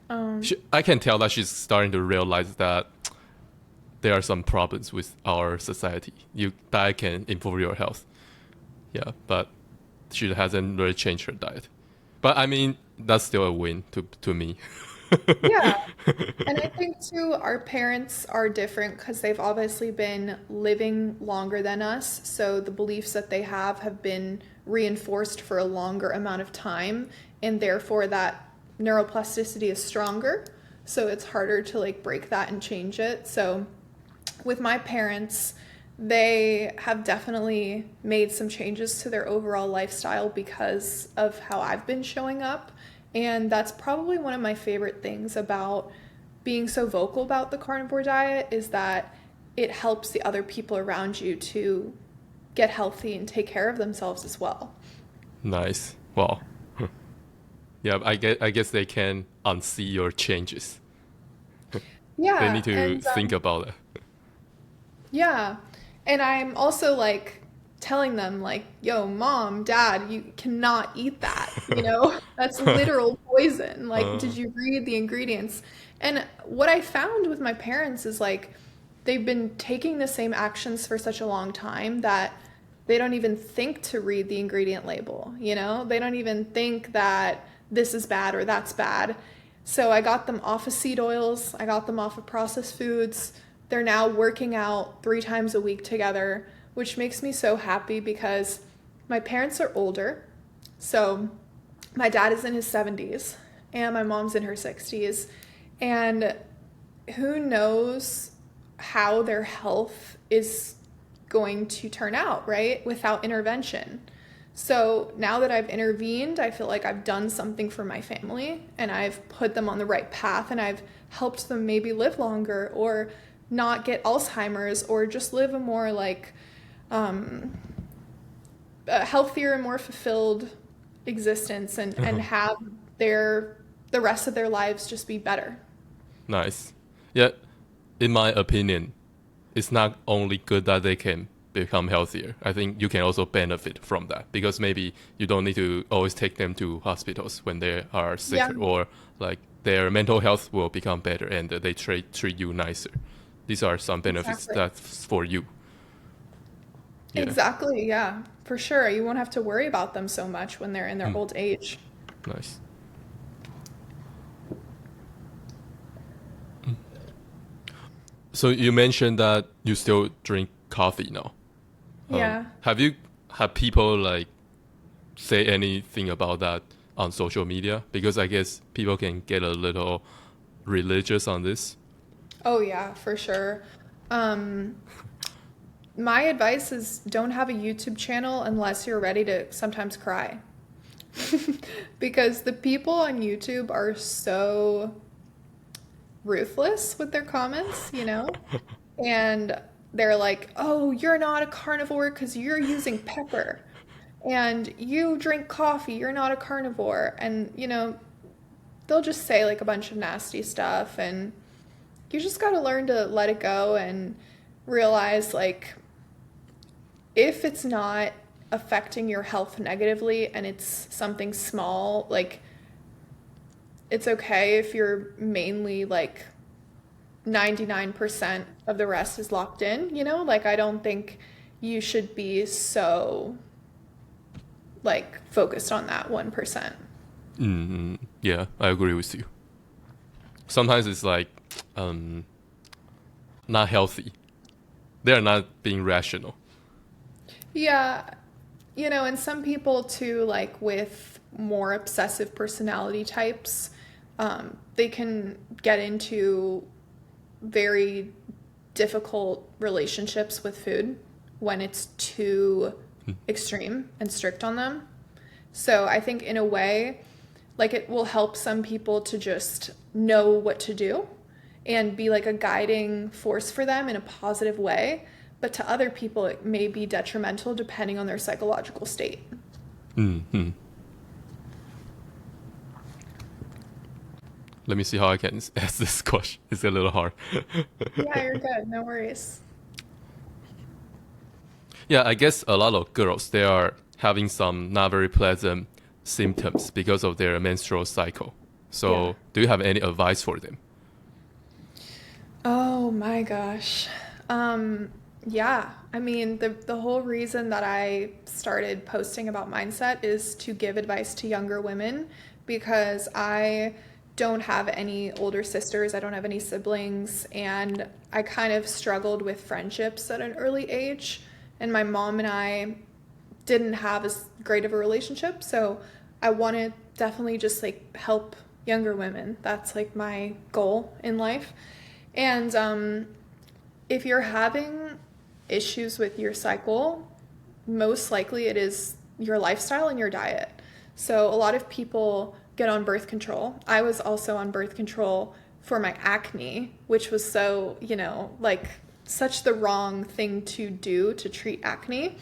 Um, I can tell that she's starting to realize that there are some problems with our society. Diet can improve your health. Yeah, but she hasn't really changed her diet. But I mean, that's still a win to me. yeah. And I think too, our parents are different because they've obviously been living longer than us. So the beliefs that they have been reinforced for a longer amount of time. And therefore, that neuroplasticity is stronger. So it's harder to like break that and change it. So with my parents, they have definitely made some changes to their overall lifestyle because of how I've been showing up. And that's probably one of my favorite things about being so vocal about the carnivore diet is that it helps the other people around you to get healthy and take care of themselves as well. Nice. Wow. Yeah, I guess they can unsee your changes. They Yeah, need to and think about it. yeah. And I'm also like telling them like, "Yo, mom, dad, you cannot eat that." You know? That's literal poison. Like, did Uh, you read the ingredients? And what I found with my parents is like they've been taking the same actions for such a long time that they don't even think to read the ingredient label, you know? They don't even think that this is bad or that's bad. So I got them off of seed oils, I got them off of processed foods. They're now working out 3 times a week together, which makes me so happy because my parents are older. So my dad is in his 70s and my mom's in her 60s. And who knows how their health is going to turn out, right? Without intervention. So now that I've intervened, I feel like I've done something for my family and I've put them on the right path and I've helped them maybe live longer or not get Alzheimer's or just live a more like um, a healthier and more fulfilled existence and have their the rest of their lives just be better. nice. Yeah, in my opinion, it's not only good that they can become healthier. I think you can also benefit from that because maybe you don't need to always take them to hospitals when they are Yeah, sicker, or like their mental health will become better and they treat you nicer. These are some benefits exactly. that's for you. Yeah, Exactly, yeah, for sure. You won't have to worry about them so much when they're in their mm, old age. nice. So you mentioned that you still drink coffee now. Yeah. Have you had people like say anything about that on social media? Because I guess people can get a little religious on this. Oh, yeah, for sure. Um, my advice is don't have a YouTube channel unless you're ready to sometimes cry. Because the people on YouTube are so ruthless with their comments, you know? And they're like, "Oh, you're not a carnivore because you're using pepper." And you drink coffee, you're not a carnivore. And, they'll just say like a bunch of nasty stuff. And you just got to learn to let it go and realize like if it's not affecting your health negatively and it's something small, like it's okay if you're mainly like 99% of the rest is locked in, you know? Like I don't think you should be so like focused on that 1%. Yeah, I agree with you. Sometimes it's like not healthy. They are not being rational. Yeah, And some people too, like with more obsessive personality types, they can get into very difficult relationships with food when it's too extreme and strict on them. So I think in a way, like it will help some people to just know what to do and be like a guiding force for them in a positive way. But to other people, it may be detrimental depending on their psychological state. Hmm. Let me see how I can ask this question. It's a little hard. Yeah, you're good. No worries. Yeah, I guess a lot of girls, they are having some not very pleasant symptoms because of their menstrual cycle. Yeah. So, do you have any advice for them? Oh my gosh. Yeah, I mean, the whole reason that I started posting about mindset is to give advice to younger women because I don't have any older sisters, I don't have any siblings, and I kind of struggled with friendships at an early age. And my mom and I didn't have as great of a relationship, so I want to definitely just like help younger women. That's like my goal in life. And if you're having issues with your cycle, most likely it is your lifestyle and your diet. So a lot of people get on birth control. I was also on birth control for my acne, which was so, like such the wrong thing to do to treat acne.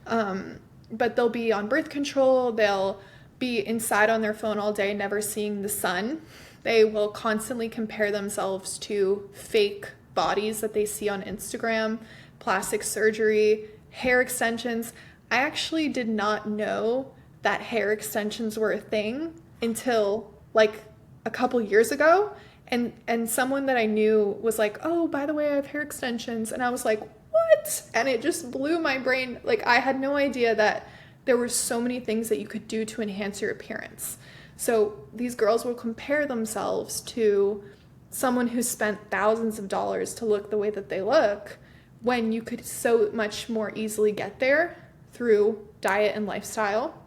But they'll be on birth control, they'll be inside on their phone all day, never seeing the sun. They will constantly compare themselves to fake bodies that they see on Instagram, plastic surgery, hair extensions. I actually did not know that hair extensions were a thing until like a couple years ago. And someone that I knew was like, "Oh, by the way, I have hair extensions." And I was like, "What?" And it just blew my brain. Like I had no idea that there were so many things that you could do to enhance your appearance. So these girls will compare themselves to someone who spent thousands of dollars to look the way that they look when you could so much more easily get there through diet and lifestyle,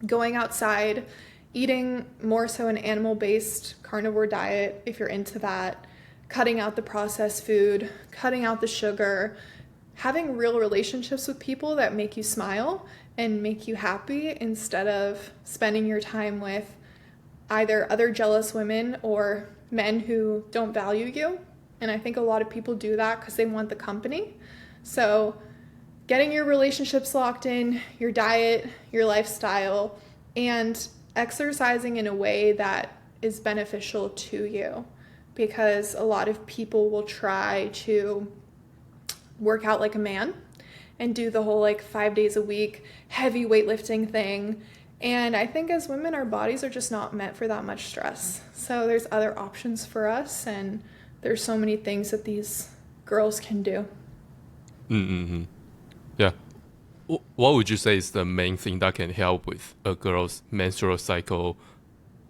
going outside, eating more so an animal-based carnivore diet if you're into that, cutting out the processed food, cutting out the sugar, having real relationships with people that make you smile and make you happy instead of spending your time with either other jealous women or men who don't value you. And I think a lot of people do that because they want the company. So getting your relationships locked in, your diet, your lifestyle, and exercising in a way that is beneficial to you. Because a lot of people will try to work out like a man and do the whole like 5 days a week heavy weightlifting thing. And I think as women, our bodies are just not meant for that much stress. So there's other options for us, and there's so many things that these girls can do. Mm-hmm. Yeah. What would you say is the main thing that can help with a girl's menstrual cycle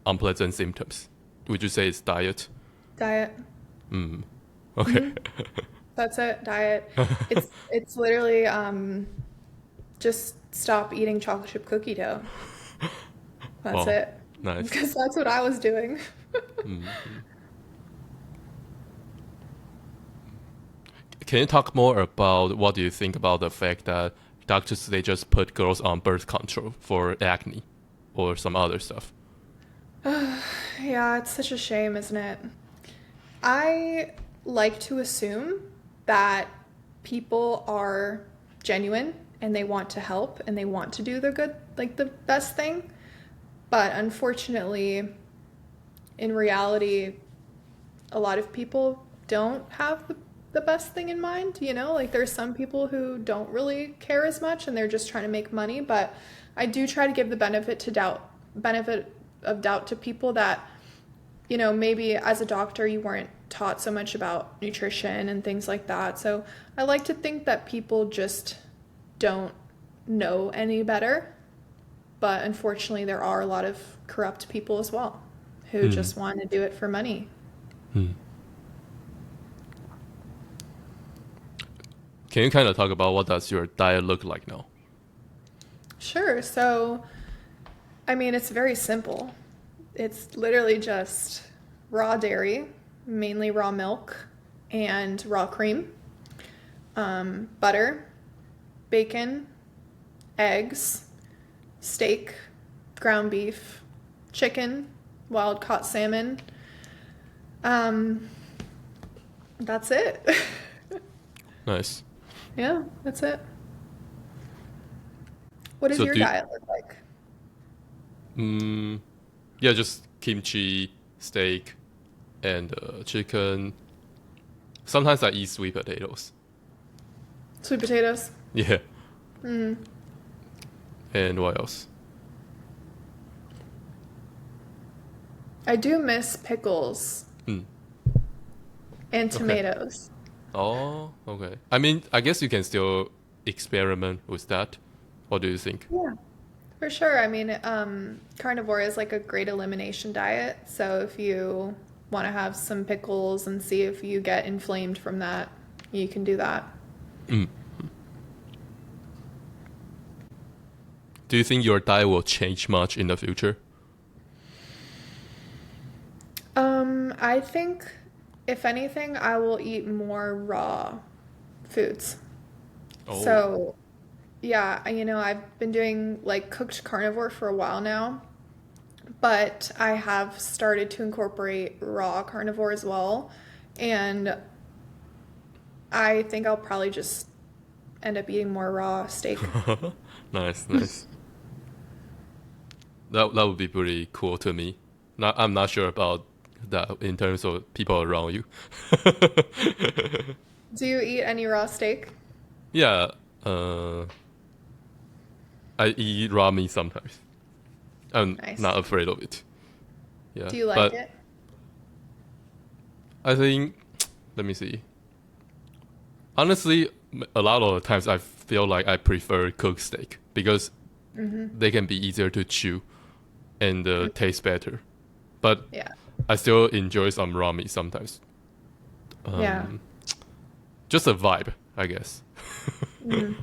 unpleasant symptoms? Would you say it's diet? Diet. Mm. Okay. Mm-hmm. That's it. Diet. It's literally just stop eating chocolate chip cookie dough. That's Wow. it. Nice. Because that's what I was doing. Mm. Can you talk more about what do you think about the fact that doctors they just put girls on birth control for acne or some other stuff? Yeah, it's such a shame, isn't it? I like to assume that people are genuine and they want to help and they want to do the good, like the best thing. But unfortunately, in reality, a lot of people don't have the best thing in mind, Like there's some people who don't really care as much and they're just trying to make money, but I do try to give the benefit of doubt to people that, maybe as a doctor you weren't taught so much about nutrition and things like that. So I like to think that people just don't know any better. But unfortunately, there are a lot of corrupt people as well who Mm. just want to do it for money. Mm. Can you kind of talk about what does your diet look like now? Sure. So, I mean, it's very simple. It's literally just raw dairy, mainly raw milk, and raw cream, butter, bacon, eggs, steak, ground beef, chicken, wild caught salmon. Um, that's it. Nice. Yeah, that's it. What does So your do diet look like? mm, yeah, just kimchi, steak, and chicken. Sometimes I eat sweet potatoes. Sweet potatoes? Yeah. Mm. And what else? I do miss pickles Mm. and Okay. tomatoes. Oh, okay. I mean, I guess you can still experiment with that. What do you think? Yeah. For sure. I mean, carnivore is like a great elimination diet. So if you want to have some pickles and see if you get inflamed from that, you can do that. Mm. Do you think your diet will change much in the future? I think if anything, I will eat more raw foods. Oh. So, yeah, I've been doing like cooked carnivore for a while now, but I have started to incorporate raw carnivore as well. And I think I'll probably just end up eating more raw steak. Nice, nice. That would be pretty cool to me. I'm not sure about that in terms of people around you. Do you eat any raw steak? Yeah, uh, I eat raw meat sometimes. I'm not Nice. afraid of it. Yeah, Do you like but it? I think, let me see. Honestly, a lot of the times I feel like I prefer cooked steak because Mm-hmm. they can be easier to chew and taste better. But Yeah. I still enjoy some raw meat sometimes. Yeah. Um, just a vibe, I guess. Mm.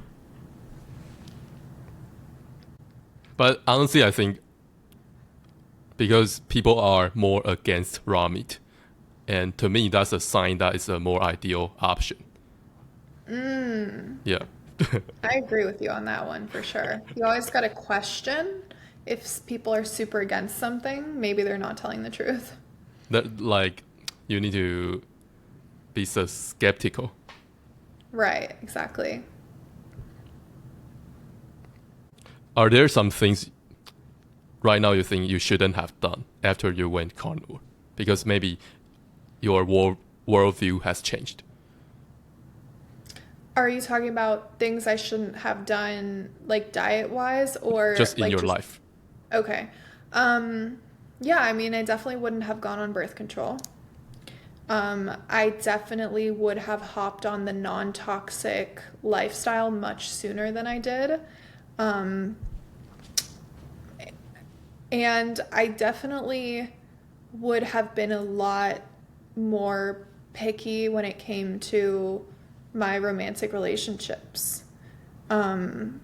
But honestly, I think because people are more against raw meat, and to me, that's a sign that it's a more ideal option. Mm. Yeah, I agree with you on that one for sure. You always got to question if people are super against something, maybe they're not telling the truth. that like you need to be so skeptical. Right, exactly. Are there some things right now you think you shouldn't have done after you went carnivore? Because maybe your worldview has changed. Are you talking about things I shouldn't have done, like diet wise, or Just in like your just life. okay? Um, yeah, I mean, I definitely wouldn't have gone on birth control. I definitely would have hopped on the non-toxic lifestyle much sooner than I did. Um, and I definitely would have been a lot more picky when it came to my romantic relationships. Um,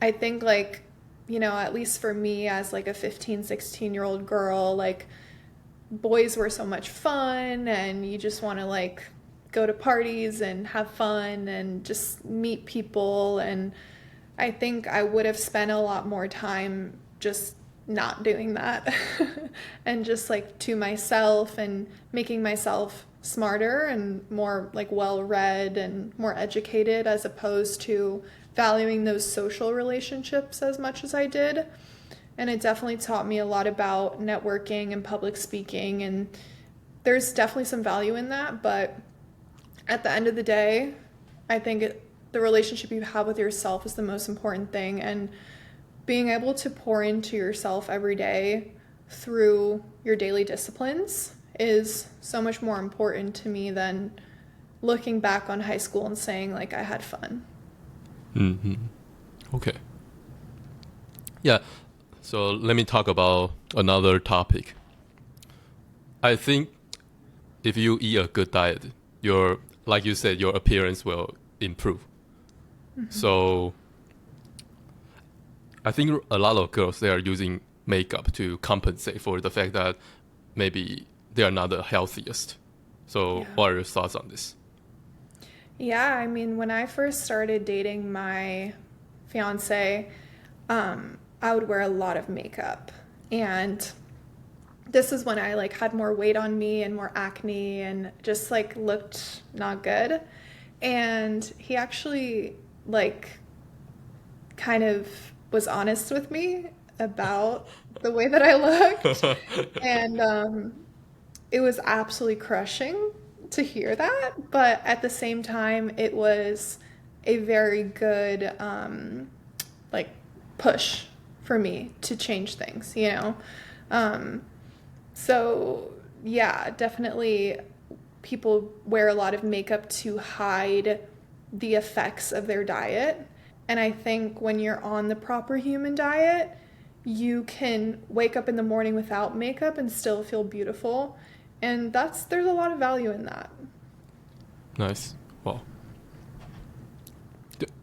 I think like, at least for me as like a 15, 16-year-old girl, like boys were so much fun and you just want to like go to parties and have fun and just meet people, and I think I would have spent a lot more time just not doing that and just like to myself and making myself smarter and more like well read and more educated, as opposed to valuing those social relationships as much as I did. And it definitely taught me a lot about networking and public speaking, and there's definitely some value in that, but at the end of the day, I think the relationship you have with yourself is the most important thing, and being able to pour into yourself every day through your daily disciplines is so much more important to me than looking back on high school and saying like I had fun. Hmm. Okay. Yeah. So let me talk about another topic. I think if you eat a good diet, your like you said, your appearance will improve. So I think a lot of girls they are using makeup to compensate for the fact that maybe they are not the healthiest. So, Yeah. what are your thoughts on this? Yeah, I mean, when I first started dating my fiance, I would wear a lot of makeup. And this is when I like had more weight on me and more acne and just like looked not good. And he actually like kind of was honest with me about the way that I looked. And it was absolutely crushing to hear that, but at the same time, it was a very good like push for me to change things, you know? Um, so yeah, definitely people wear a lot of makeup to hide the effects of their diet. And I think when you're on the proper human diet, you can wake up in the morning without makeup and still feel beautiful. And there's a lot of value in that. Nice. Well,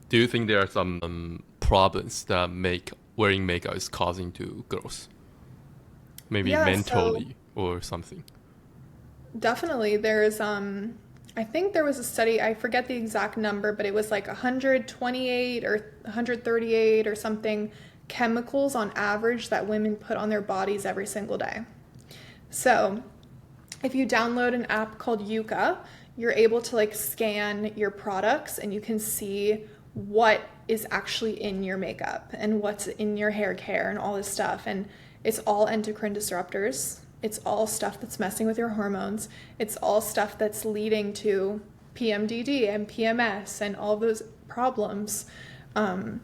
do you think there are some problems that make wearing makeup is causing to girls? Maybe Yeah, so mentally or something. definitely there's I think there was a study, I forget the exact number, but it was like 128 or 138 or something chemicals on average that women put on their bodies every single day. So, if you download an app called Yuka, you're able to like scan your products and you can see what is actually in your makeup and what's in your hair care and all this stuff. And it's all endocrine disruptors. It's all stuff that's messing with your hormones. It's all stuff that's leading to PMDD and PMS and all those problems. Um,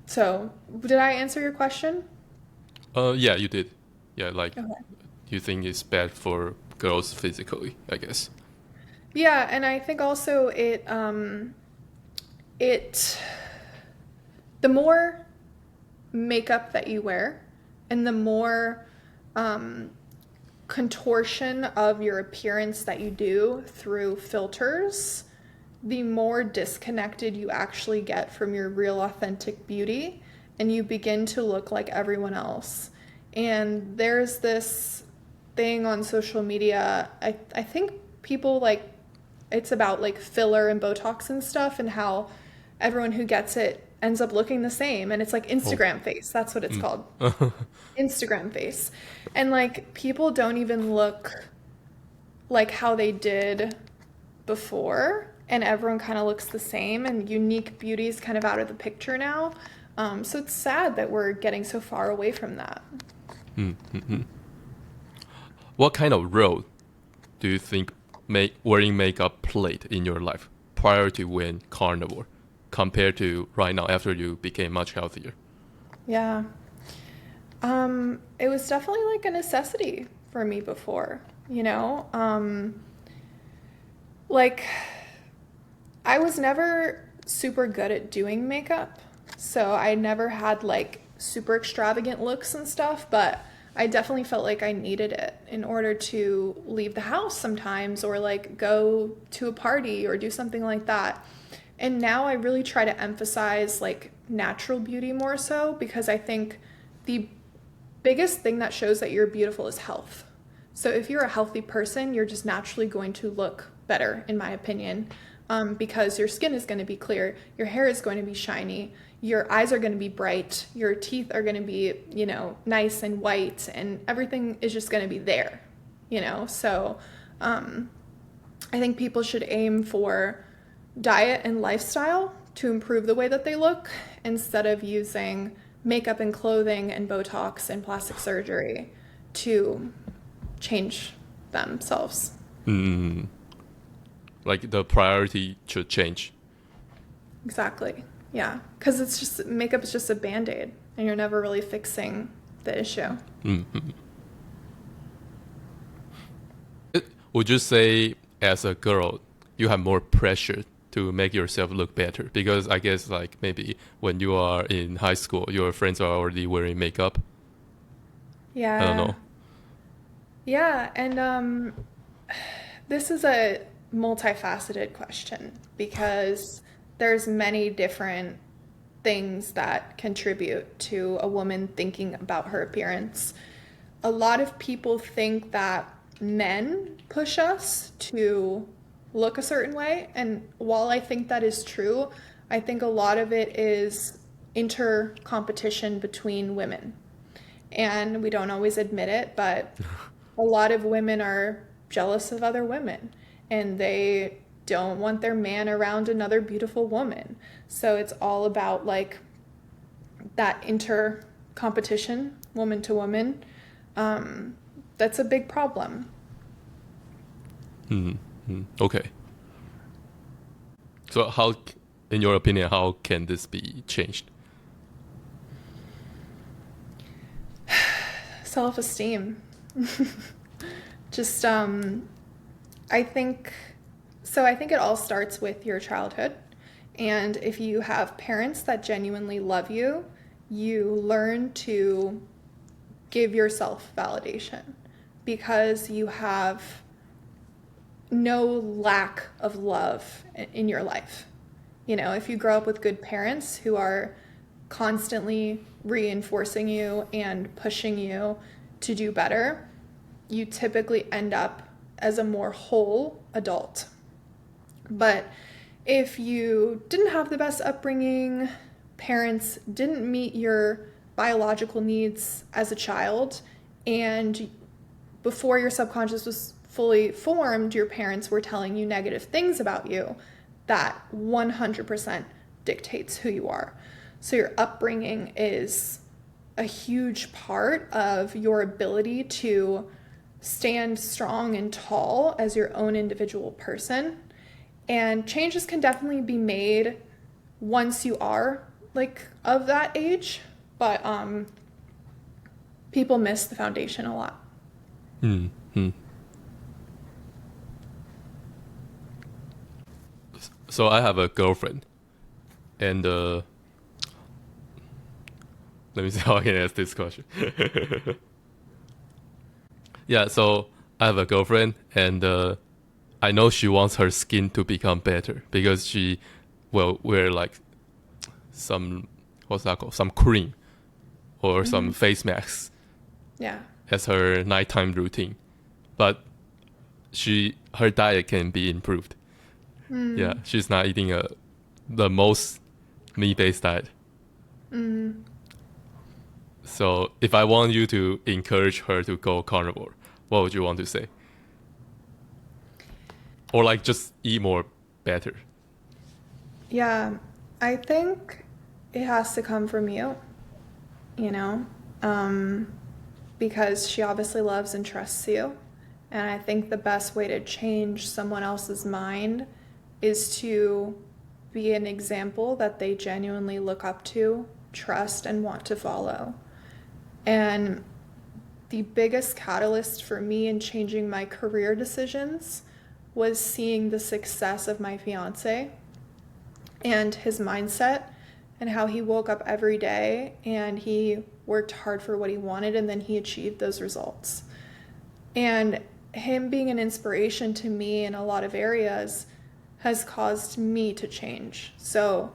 so, did I answer your question? Yeah, you did. Yeah, like Okay. you think it's bad for girls physically, I guess. Yeah, and I think also it the more makeup that you wear and the more um, contortion of your appearance that you do through filters, the more disconnected you actually get from your real authentic beauty and you begin to look like everyone else. And there's this thing on social media, I think people like it's about like filler and Botox and stuff and how everyone who gets it ends up looking the same. And it's like Oh. Instagram face. That's what it's Mm. called. Instagram face. And like people don't even look like how they did before. And everyone kind of looks the same. And unique beauty is kind of out of the picture now. So it's sad that we're getting so far away from that. What kind of role do you think wearing makeup played in your life prior to when carnivore, compared to right now after you became much healthier? Yeah. It was definitely like a necessity for me before, you know? Like I was never super good at doing makeup, so I never had like super extravagant looks and stuff, but I definitely felt like I needed it in order to leave the house sometimes or like go to a party or do something like that. And now I really try to emphasize like natural beauty more so because I think the biggest thing that shows that you're beautiful is health. So if you're a healthy person, you're just naturally going to look better, in my opinion, because your skin is going to be clear, your hair is going to be shiny, your eyes are going to be bright, your teeth are going to be, you know, nice and white, and everything is just going to be there, you know? So I think people should aim for diet and lifestyle to improve the way that they look instead of using makeup and clothing and Botox and plastic surgery to change themselves. Mm. Like the priority should change. Exactly. Yeah. Because it's just, makeup is just a band aid and you're never really fixing the issue. Mm. Would you say as a girl you have more pressure to make yourself look better? Because I guess like maybe when you are in high school, your friends are already wearing makeup. I don't Yeah. know. Yeah. And this is a multifaceted question because there's many different things that contribute to a woman thinking about her appearance. A lot of people think that men push us to look a certain way, and while I think that is true, I think a lot of it is inter competition between women. And we don't always admit it, but a lot of women are jealous of other women and they don't want their man around another beautiful woman. So it's all about like that inter competition, woman to woman. That's a big problem. Okay. So how, in your opinion, how can this be changed? Self-esteem. Just I think I think it all starts with your childhood. And if you have parents that genuinely love you, you learn to give yourself validation because you have no lack of love in your life. You know, if you grow up with good parents who are constantly reinforcing you and pushing you to do better, you typically end up as a more whole adult. But if you didn't have the best upbringing, parents didn't meet your biological needs as a child, and before your subconscious was fully formed, your parents were telling you negative things about you, that 100% dictates who you are. So your upbringing is a huge part of your ability to stand strong and tall as your own individual person. And changes can definitely be made once you are like of that age, but people miss the foundation a lot. Mm-hmm. So I have a girlfriend, and let me see how I can ask this question. Yeah, so I have a girlfriend, and I know she wants her skin to become better because she will wear like some, what's that called? Some cream or some face masks Yeah. as her nighttime routine. But her diet can be improved. Yeah, she's not eating the most meat-based diet. So if I want you to encourage her to go carnivore, what would you want to say? Or like just eat more better? Yeah, I think it has to come from you, you know, because she obviously loves and trusts you. And I think the best way to change someone else's mind is to be an example that they genuinely look up to, trust, and want to follow. And the biggest catalyst for me in changing my career decisions was seeing the success of my fiancé and his mindset and how he woke up every day and he worked hard for what he wanted and then he achieved those results. And him being an inspiration to me in a lot of areas has caused me to change. So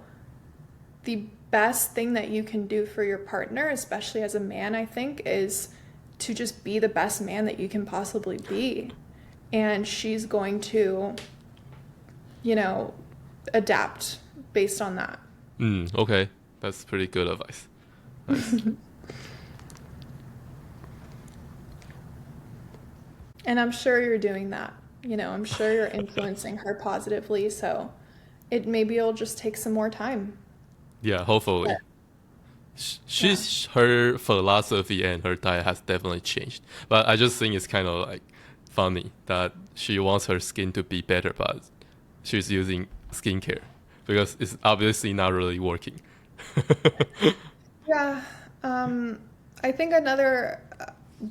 the best thing that you can do for your partner, especially as a man, I think, is to just be the best man that you can possibly be. And she's going to, you know, adapt based on that. Okay, that's pretty good advice. Nice. And I'm sure you're doing that. You know, I'm sure you're influencing her positively. So maybe it'll just take some more time. Yeah, hopefully. But yeah. Her philosophy and her diet has definitely changed. But I just think it's kind of like funny that she wants her skin to be better, but she's using skincare because it's obviously not really working. Yeah. I think another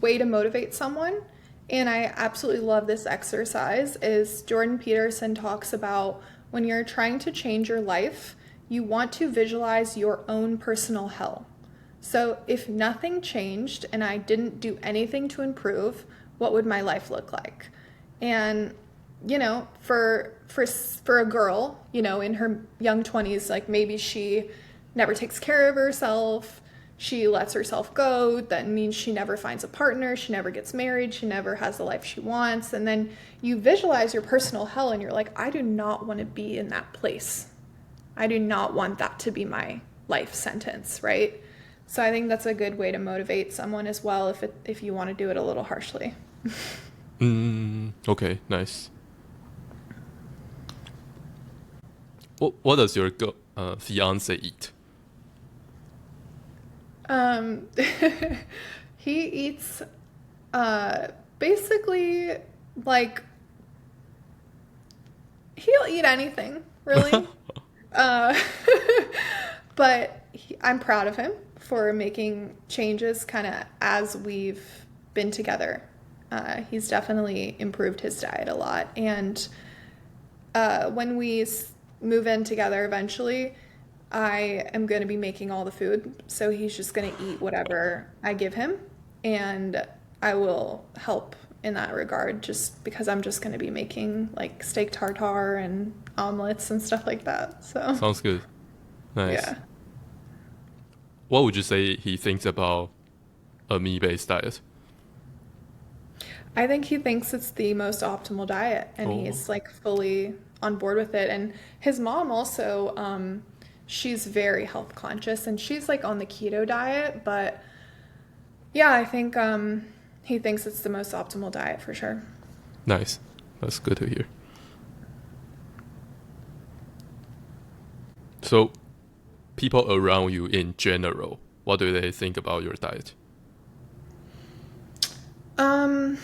way to motivate someone, and I absolutely love this exercise, is Jordan Peterson talks about when you're trying to change your life, you want to visualize your own personal hell. So if nothing changed and I didn't do anything to improve, what would my life look like? And you know, for a girl, you know, in her young 20s, like maybe she never takes care of herself. She lets herself go. That means she never finds a partner. She never gets married. She never has the life she wants. And then you visualize your personal hell and you're like, I do not want to be in that place. I do not want that to be my life sentence, right? So I think that's a good way to motivate someone as well if you want to do it a little harshly. Okay, nice. What does your fiance eat? Um, he eats basically like he'll eat anything, really. Uh, but I'm proud of him for making changes kind of as we've been together. He's definitely improved his diet a lot. And when we move in together eventually, I am going to be making all the food. So he's just going to eat whatever I give him. And I will help in that regard just because I'm just going to be making like steak tartare and omelets and stuff like that. So, Sounds good. Nice. yeah. What would you say he thinks about a meat-based diet? I think he thinks it's the most optimal diet and Oh, he's like fully on board with it. And his mom also, she's very health conscious and she's like on the keto diet, but yeah, I think he thinks it's the most optimal diet for sure. nice. That's good to hear. So, people around you in general, what do they think about your diet? Um,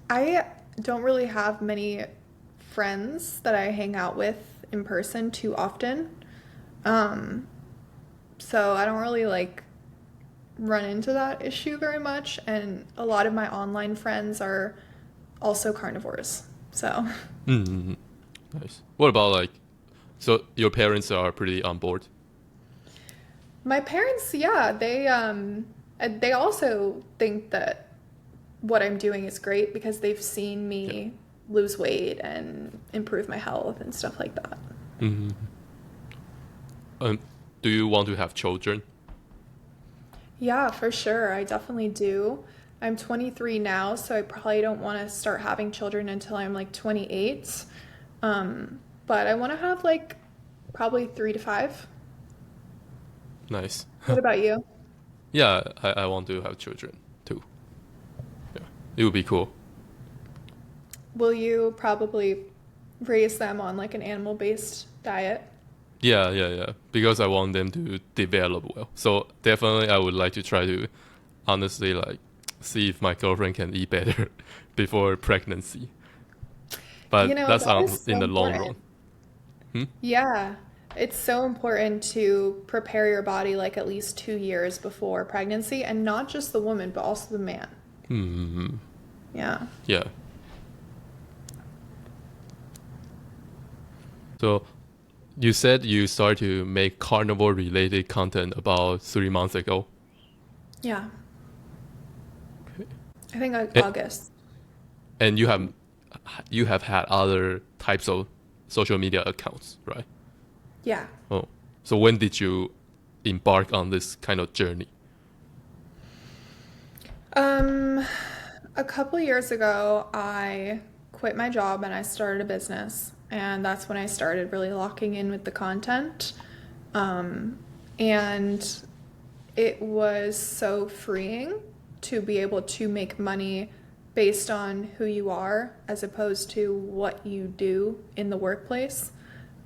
I don't really have many friends that I hang out with in person too often. Um, so I don't really like run into that issue very much. And a lot of my online friends are also carnivores. So Mm, nice. What about like, so your parents are pretty on board? my parents, yeah, they also think that what I'm doing is great because they've seen Yeah. me lose weight and improve my health and stuff like that. Hmm. Um, do you want to have children? Yeah, for sure. I definitely do. I'm 23 now, so I probably don't want to start having children until I'm like 28. But I want to have like probably 3 to 5. Nice. What about you? Yeah, I want to have children too. Yeah, it would be cool. Will you probably raise them on like an animal-based diet? Yeah. Because I want them to develop well. So definitely, I would like to try to, honestly, like, see if my girlfriend can eat better before pregnancy. You But know, that's that is on so in the long run. important. Yeah, it's so important to prepare your body like at least 2 years before pregnancy, and not just the woman, but also the man. Hmm. Yeah. Yeah. So you said you started to make carnivore related content about 3 months ago. Yeah. I think like A- August. And you have had other types of social media accounts, right? Yeah. Oh. So when did you embark on this kind of journey? Um, a couple years ago, I quit my job and I started a business, and that's when I started really locking in with the content. Um, and it was so freeing to be able to make money based on who you are as opposed to what you do in the workplace.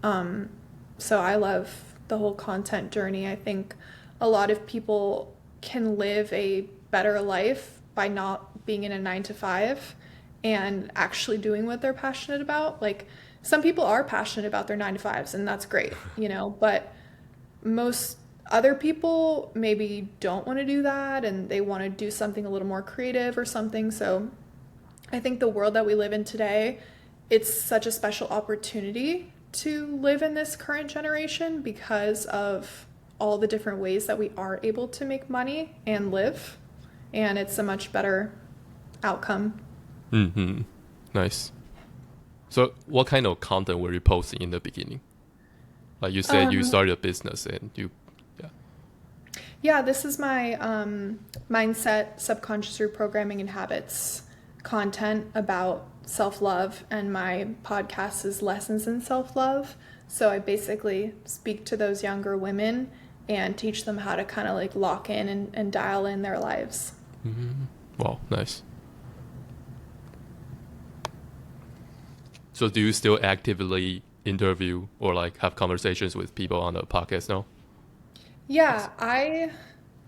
Um, so I love the whole content journey. I think a lot of people can live a better life by not being in a 9 to 5 and actually doing what they're passionate about. Like some people are passionate about their 9 to 5s and that's great, but most other people maybe don't want to do that and they want to do something a little more creative or something. So I think the world that we live in today, it's such a special opportunity to live in this current generation because of all the different ways that we are able to make money and live. And it's a much better outcome. Hmm. Nice. So what kind of content were you posting in the beginning? Like you said, you Um, started a business and you, yeah. yeah, this is my mindset, subconscious reprogramming, and habits content about self love, and my podcast is Lessons in Self Love. So I basically speak to those younger women and teach them how to kind of like lock in and dial in their lives. Wow, nice. So do you still actively interview or like have conversations with people on the podcast now? Nice. Yeah, I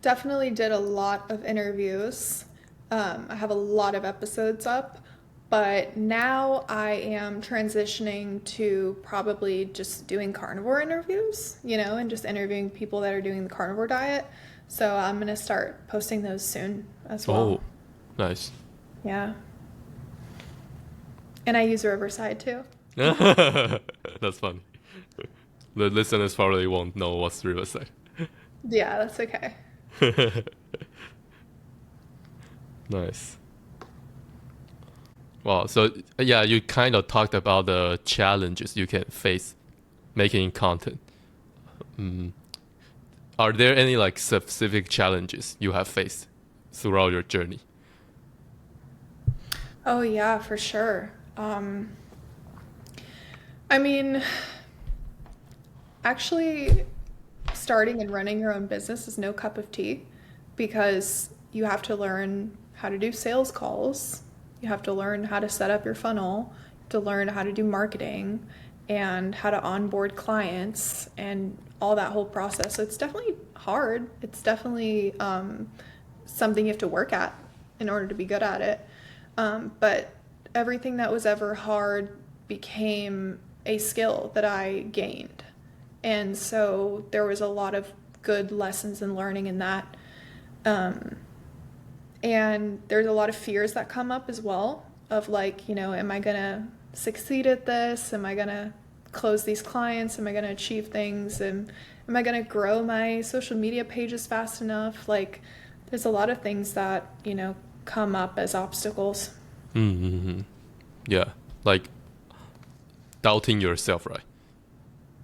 definitely did a lot of interviews. I have a lot of episodes up, but now I am transitioning to probably just doing carnivore interviews, and just interviewing people that are doing the carnivore diet. So I'm going to start posting those soon as well. Oh, nice. Yeah. And I use Riverside too. That's funny. The listeners probably won't know what's Riverside. Yeah, that's okay. Nice. Wow. So yeah, you kind of talked about the challenges you can face making content. Mm. Are there any like specific challenges you have faced throughout your journey? Oh, yeah, for sure. I mean, actually, starting and running your own business is no cup of tea because you have to learn how to do sales calls. You have to learn how to set up your funnel, you have to learn how to do marketing and how to onboard clients and all that whole process. So it's definitely hard. It's definitely something you have to work at in order to be good at it. But everything that was ever hard became a skill that I gained. And so there was a lot of good lessons and learning in that. Um, and there's a lot of fears that come up as well of like, am I going to succeed at this? Am I going to close these clients? Am I going to achieve things? And am I going to grow my social media pages fast enough? Like, there's a lot of things that, come up as obstacles. Mm-hmm. Yeah, like doubting yourself, right?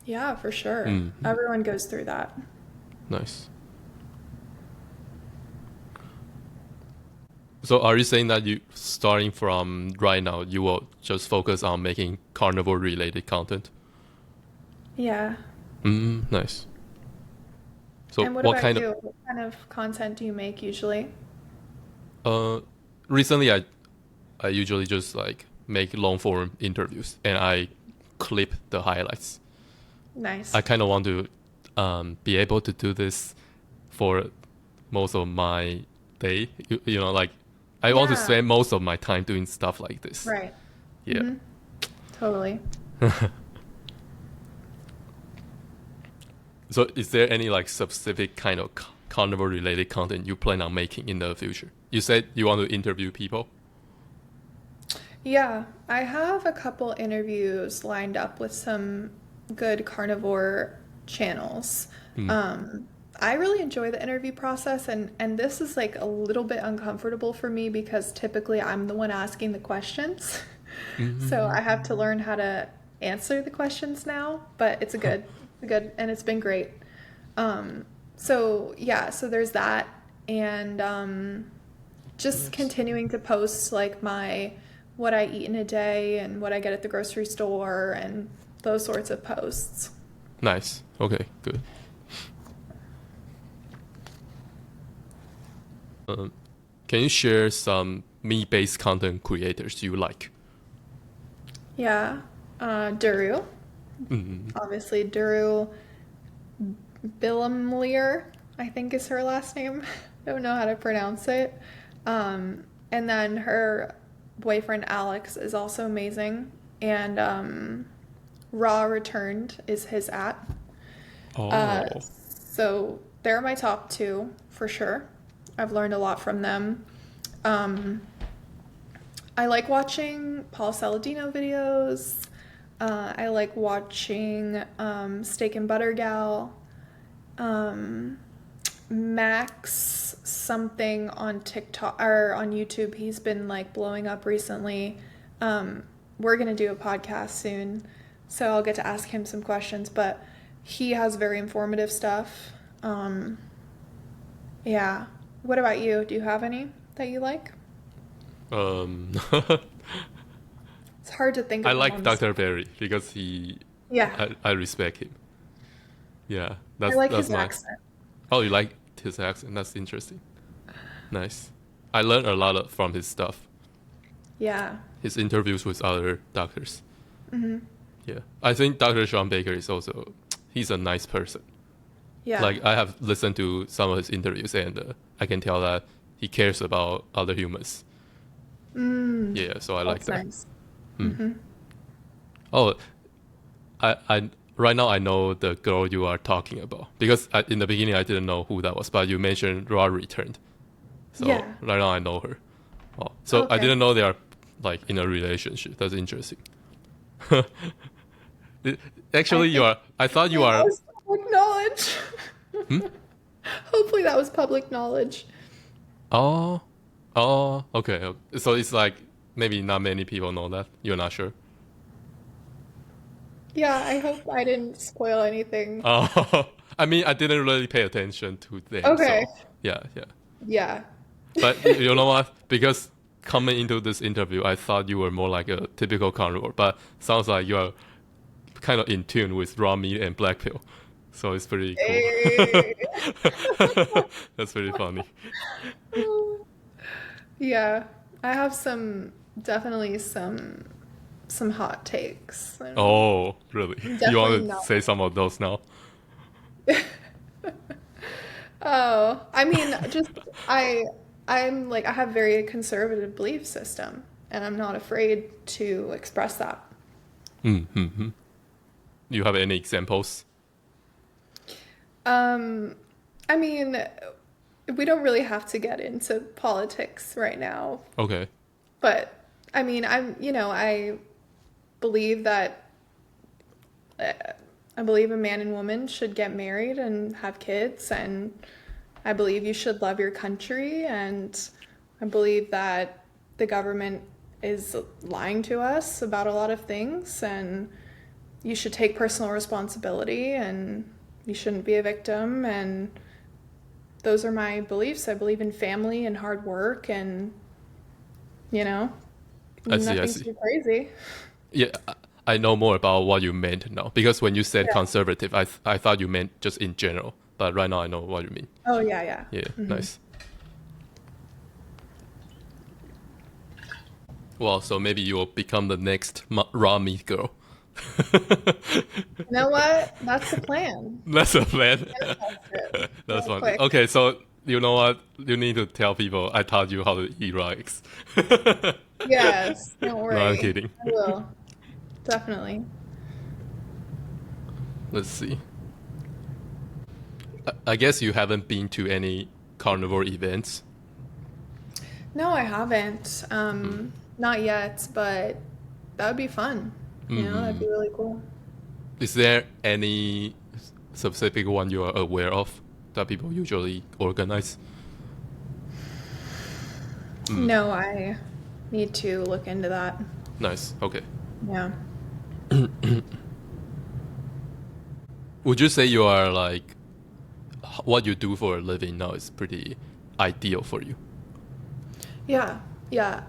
Yeah, for sure. Mm-hmm. Everyone goes through that. Nice. So are you saying that you starting from right now you will just focus on making carnivore related content? Yeah. Nice. So And what what about kind of you? What kind of content do you make usually? uh recently I usually just like make long form interviews and I clip the highlights. I Nice. kind of want to be able to do this for most of my day. Like I want to Yeah, spend most of my time doing stuff like this. right. Yeah. Totally. So is there any like specific kind of carnivore related content you plan on making in the future? You said you want to interview people. Yeah, I have a couple interviews lined up with some good carnivore channels. Mm. I really enjoy the interview process, and this is like a little bit uncomfortable for me because typically I'm the one asking the questions. So Mm-hmm. I have to learn how to answer the questions now, but it's a good, and it's been great. So yeah, so there's that, and just Nice. continuing to post like my what I eat in a day and what I get at the grocery store and those sorts of posts. Nice. Okay, good. Um, can you share some me-based content creators you like? Yeah, Duru, Mm. obviously Duru Billamlier, I think is her last name. Don't know how to pronounce it. And then her boyfriend Alex is also amazing. And Raw Returned is his at. Oh, So they're my top two for sure. I've learned a lot from them. Um, I like watching Paul Saladino videos. I like watching Steak and Butter Gal. Um, Max something on TikTok or on YouTube. He's been like blowing up recently. We're gonna do a podcast soon, so I'll get to ask him some questions. But he has very informative stuff. Yeah. What about you? Do you have any that you like? Um, It's hard to think I of them like on the Dr. spot. Berry because he, Yeah. I respect him. Yeah, I like that's his my. accent. Oh, you like his accent? That's interesting. Nice. I learned a lot from his stuff. Yeah. His interviews with other doctors. Hmm. Yeah, I think Dr. Sean Baker is also he's a nice person. Yeah. Like I have listened to some of his interviews and I can tell that he cares about other humans. Mm, Yeah, so I like that's that. nice. Hmm. Hmm. Oh, I right now I know the girl you are talking about because in the beginning I didn't know who that was, but you mentioned Raw returned, so Yeah. right now I know her. Oh, so I Okay. didn't know they are like in a relationship. That's interesting. It- I Actually, you think are. I thought you hopefully that are. was public knowledge. Hmm? Hopefully that was public knowledge. Oh, oh, okay. So it's like maybe not many people know that. You're not sure. Yeah, I hope I didn't spoil anything. Oh, I mean, I didn't really pay attention to them. Okay. So yeah, yeah. Yeah. But you know what? Because coming into this interview, I thought you were more like a typical carnivore, but sounds like you are kind of in tune with raw meat and blackpill. So it's pretty cool. Hey. That's pretty funny. Yeah, I have definitely some hot takes. Oh, really? You Definitely want to not. say some of those now? Oh, I mean, just I I'm like I have very conservative belief system, and I'm not afraid to express that. Mm-hmm. You have any examples? Um, I mean, we don't really have to get into politics right now, Okay. but I mean, I believe that uh, I believe a man and woman should get married and have kids, and I believe you should love your country, and I believe that the government is lying to us about a lot of things, and you should take personal responsibility, and you shouldn't be a victim, and those are my beliefs. I believe in family and hard work, and you know, I see. I nothing's see. too crazy. Yeah, I know more about what you meant now because when you said Yeah. conservative, I thought you meant just in general. But right now I know what you mean. Oh yeah, yeah. Yeah, Hmm. nice. Well, so maybe you will become the next raw meat girl. You know what? That's the plan. That's a plan. Manifest it That's real funny. quick. Okay, so you know what? You need to tell people I taught you how to eat raw eggs. Yes, don't No, I'm worry. kidding. I will. Definitely. Let's see. I guess you haven't been to any carnivore events. No, I haven't. Mm. Not yet, but that would be fun. That'd Mm. be really cool. Is there any specific one you are aware of that people usually organize? Mm. No, I need to look into that. Nice. Okay. Yeah. Would you say you are like what you do for a living now is pretty ideal for you? Yeah. Yeah.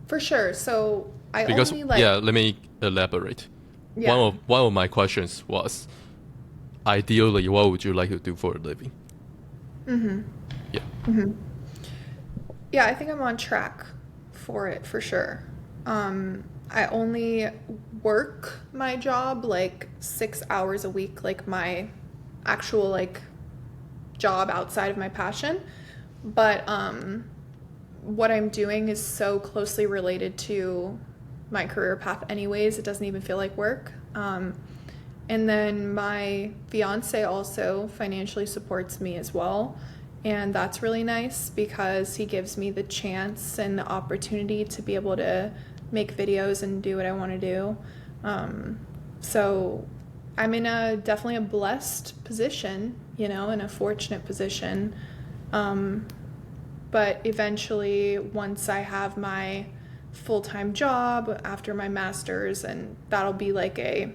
For sure. So I Because only like, yeah, let me elaborate. yeah. One of my questions was ideally what would you like to do for a living? Mm-hmm. Yeah. Mm-hmm. Yeah, I think I'm on track for it for sure. I only work my job like 6 hours a week, like my actual like job outside of my passion. But what I'm doing is so closely related to my career path anyways, it doesn't even feel like work. And then my fiance also financially supports me as well. And that's really nice because he gives me the chance and the opportunity to be able to make videos and do what I want to do. So I'm in definitely a blessed position, in a fortunate position. But eventually, once I have my full-time job after my master's, and that'll be like a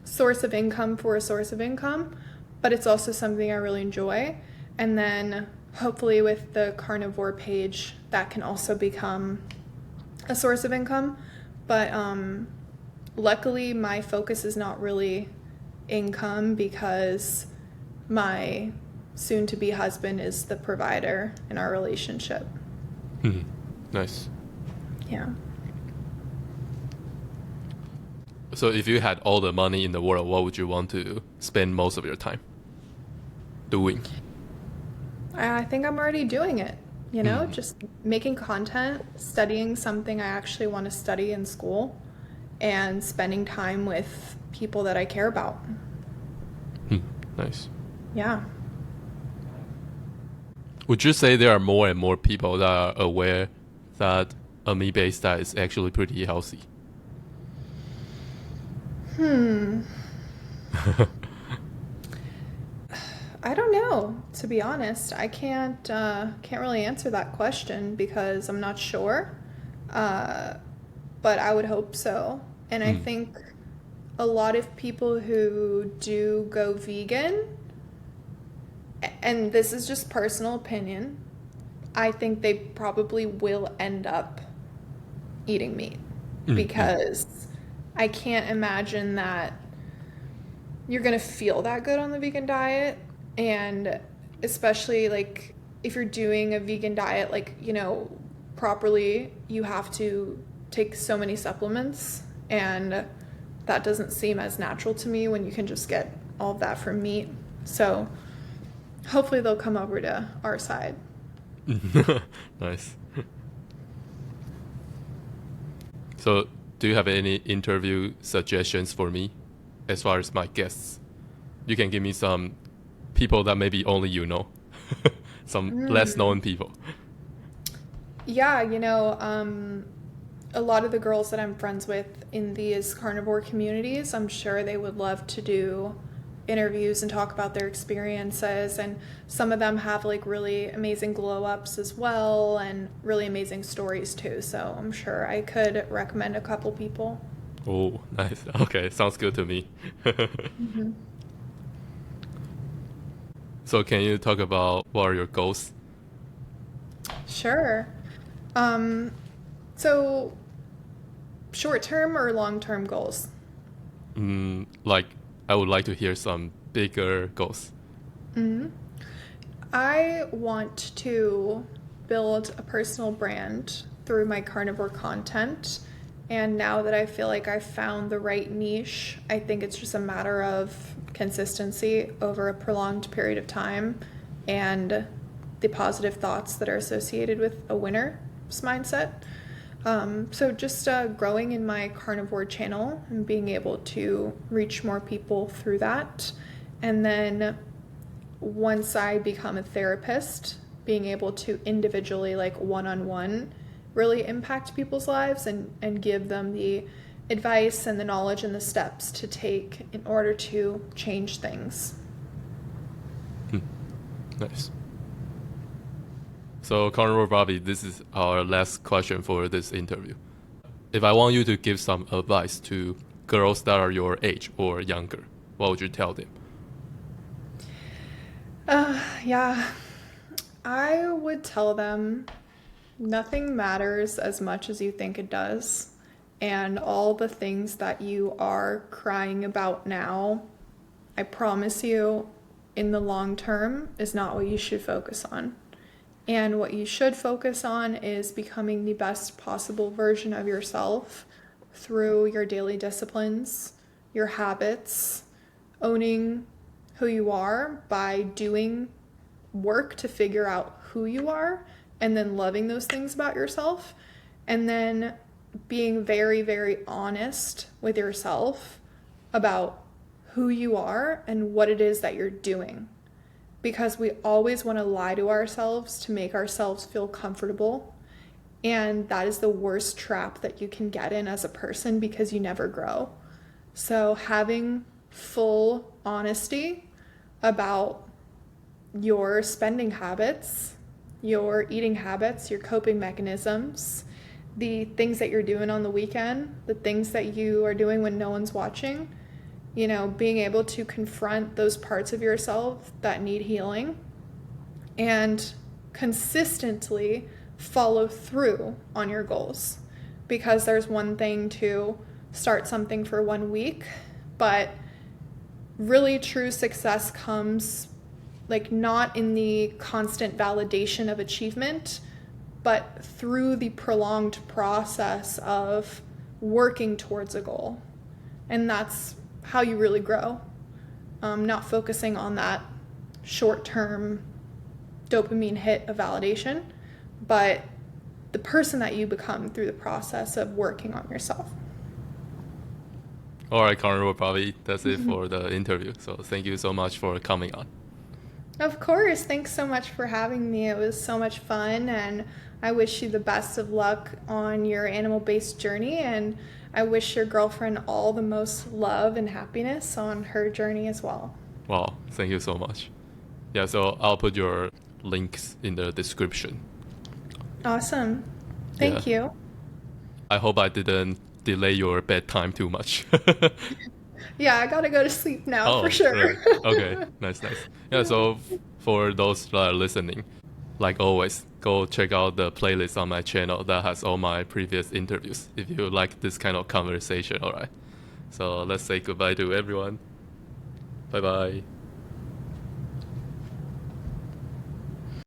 source of income for a source of income, but it's also something I really enjoy. And then hopefully with the carnivore page, that can also become a source of income. But luckily, my focus is not really income because my soon-to-be husband is the provider in our relationship. Nice. Yeah. So if you had all the money in the world, what would you want to spend most of your time doing? I think I'm already doing it, just making content, studying something I actually want to study in school, and spending time with people that I care about. Nice. Yeah. Would you say there are more and more people that are aware that a meat-based diet is actually pretty healthy? I don't know, to be honest. I can't really answer that question because I'm not sure. But I would hope so. And I think a lot of people who do go vegan, and this is just personal opinion, I think they probably will end up eating meat because I can't imagine that you're gonna feel that good on the vegan diet. And especially like if you're doing a vegan diet, like, properly, you have to take so many supplements, and that doesn't seem as natural to me when you can just get all of that from meat. So hopefully they'll come over to our side. Nice. So do you have any interview suggestions for me as far as my guests? You can give me some people that maybe only you know. Some less known people. Yeah, a lot of the girls that I'm friends with in these carnivore communities, I'm sure they would love to do interviews and talk about their experiences. And some of them have like really amazing glow ups as well and really amazing stories too. So I'm sure I could recommend a couple people. Oh, nice. Okay, sounds good to me. So can you talk about what are your goals? Sure. So short-term or long-term goals? Like, I would like to hear some bigger goals. I want to build a personal brand through my carnivore content. And now that I feel like I've found the right niche, I think it's just a matter of consistency over a prolonged period of time and the positive thoughts that are associated with a winner's mindset. So just growing in my carnivore channel and being able to reach more people through that. And then once I become a therapist, being able to individually, like one-on-one, really impact people's lives and give them the advice and the knowledge and the steps to take in order to change things. Nice. So, Carnivorebarbiee, this is our last question for this interview. If I want you to give some advice to girls that are your age or younger, what would you tell them? Yeah, I would tell them nothing matters as much as you think it does. And all the things that you are crying about now, I promise you, in the long term, is not what you should focus on. And what you should focus on is becoming the best possible version of yourself through your daily disciplines, your habits, owning who you are by doing work to figure out who you are, and then loving those things about yourself, and then being very, very honest with yourself about who you are and what it is that you're doing. Because we always want to lie to ourselves to make ourselves feel comfortable. And that is the worst trap that you can get in as a person because you never grow. So having full honesty about your spending habits, your eating habits, your coping mechanisms, the things that you're doing on the weekend, the things that you are doing when no one's watching, being able to confront those parts of yourself that need healing and consistently follow through on your goals. Because there's one thing to start something for 1 week, but really true success comes like not in the constant validation of achievement, but through the prolonged process of working towards a goal. And that's how you really grow. Not focusing on that short-term dopamine hit of validation, but the person that you become through the process of working on yourself. All right, Carnivorebarbiee, that's it for the interview. So thank you so much for coming on. Of course. Thanks so much for having me. It was so much fun, and I wish you the best of luck on your animal-based journey, and I wish your girlfriend all the most love and happiness on her journey as well. Wow, thank you so much. Yeah, so I'll put your links in the description. Awesome. Thank you. I hope I didn't delay your bedtime too much. Yeah, I gotta go to sleep now for sure. Right. Okay, nice. Yeah, so for those that are listening, like always, go check out the playlist on my channel that has all my previous interviews if you like this kind of conversation, alright? So let's say goodbye to everyone. Bye bye.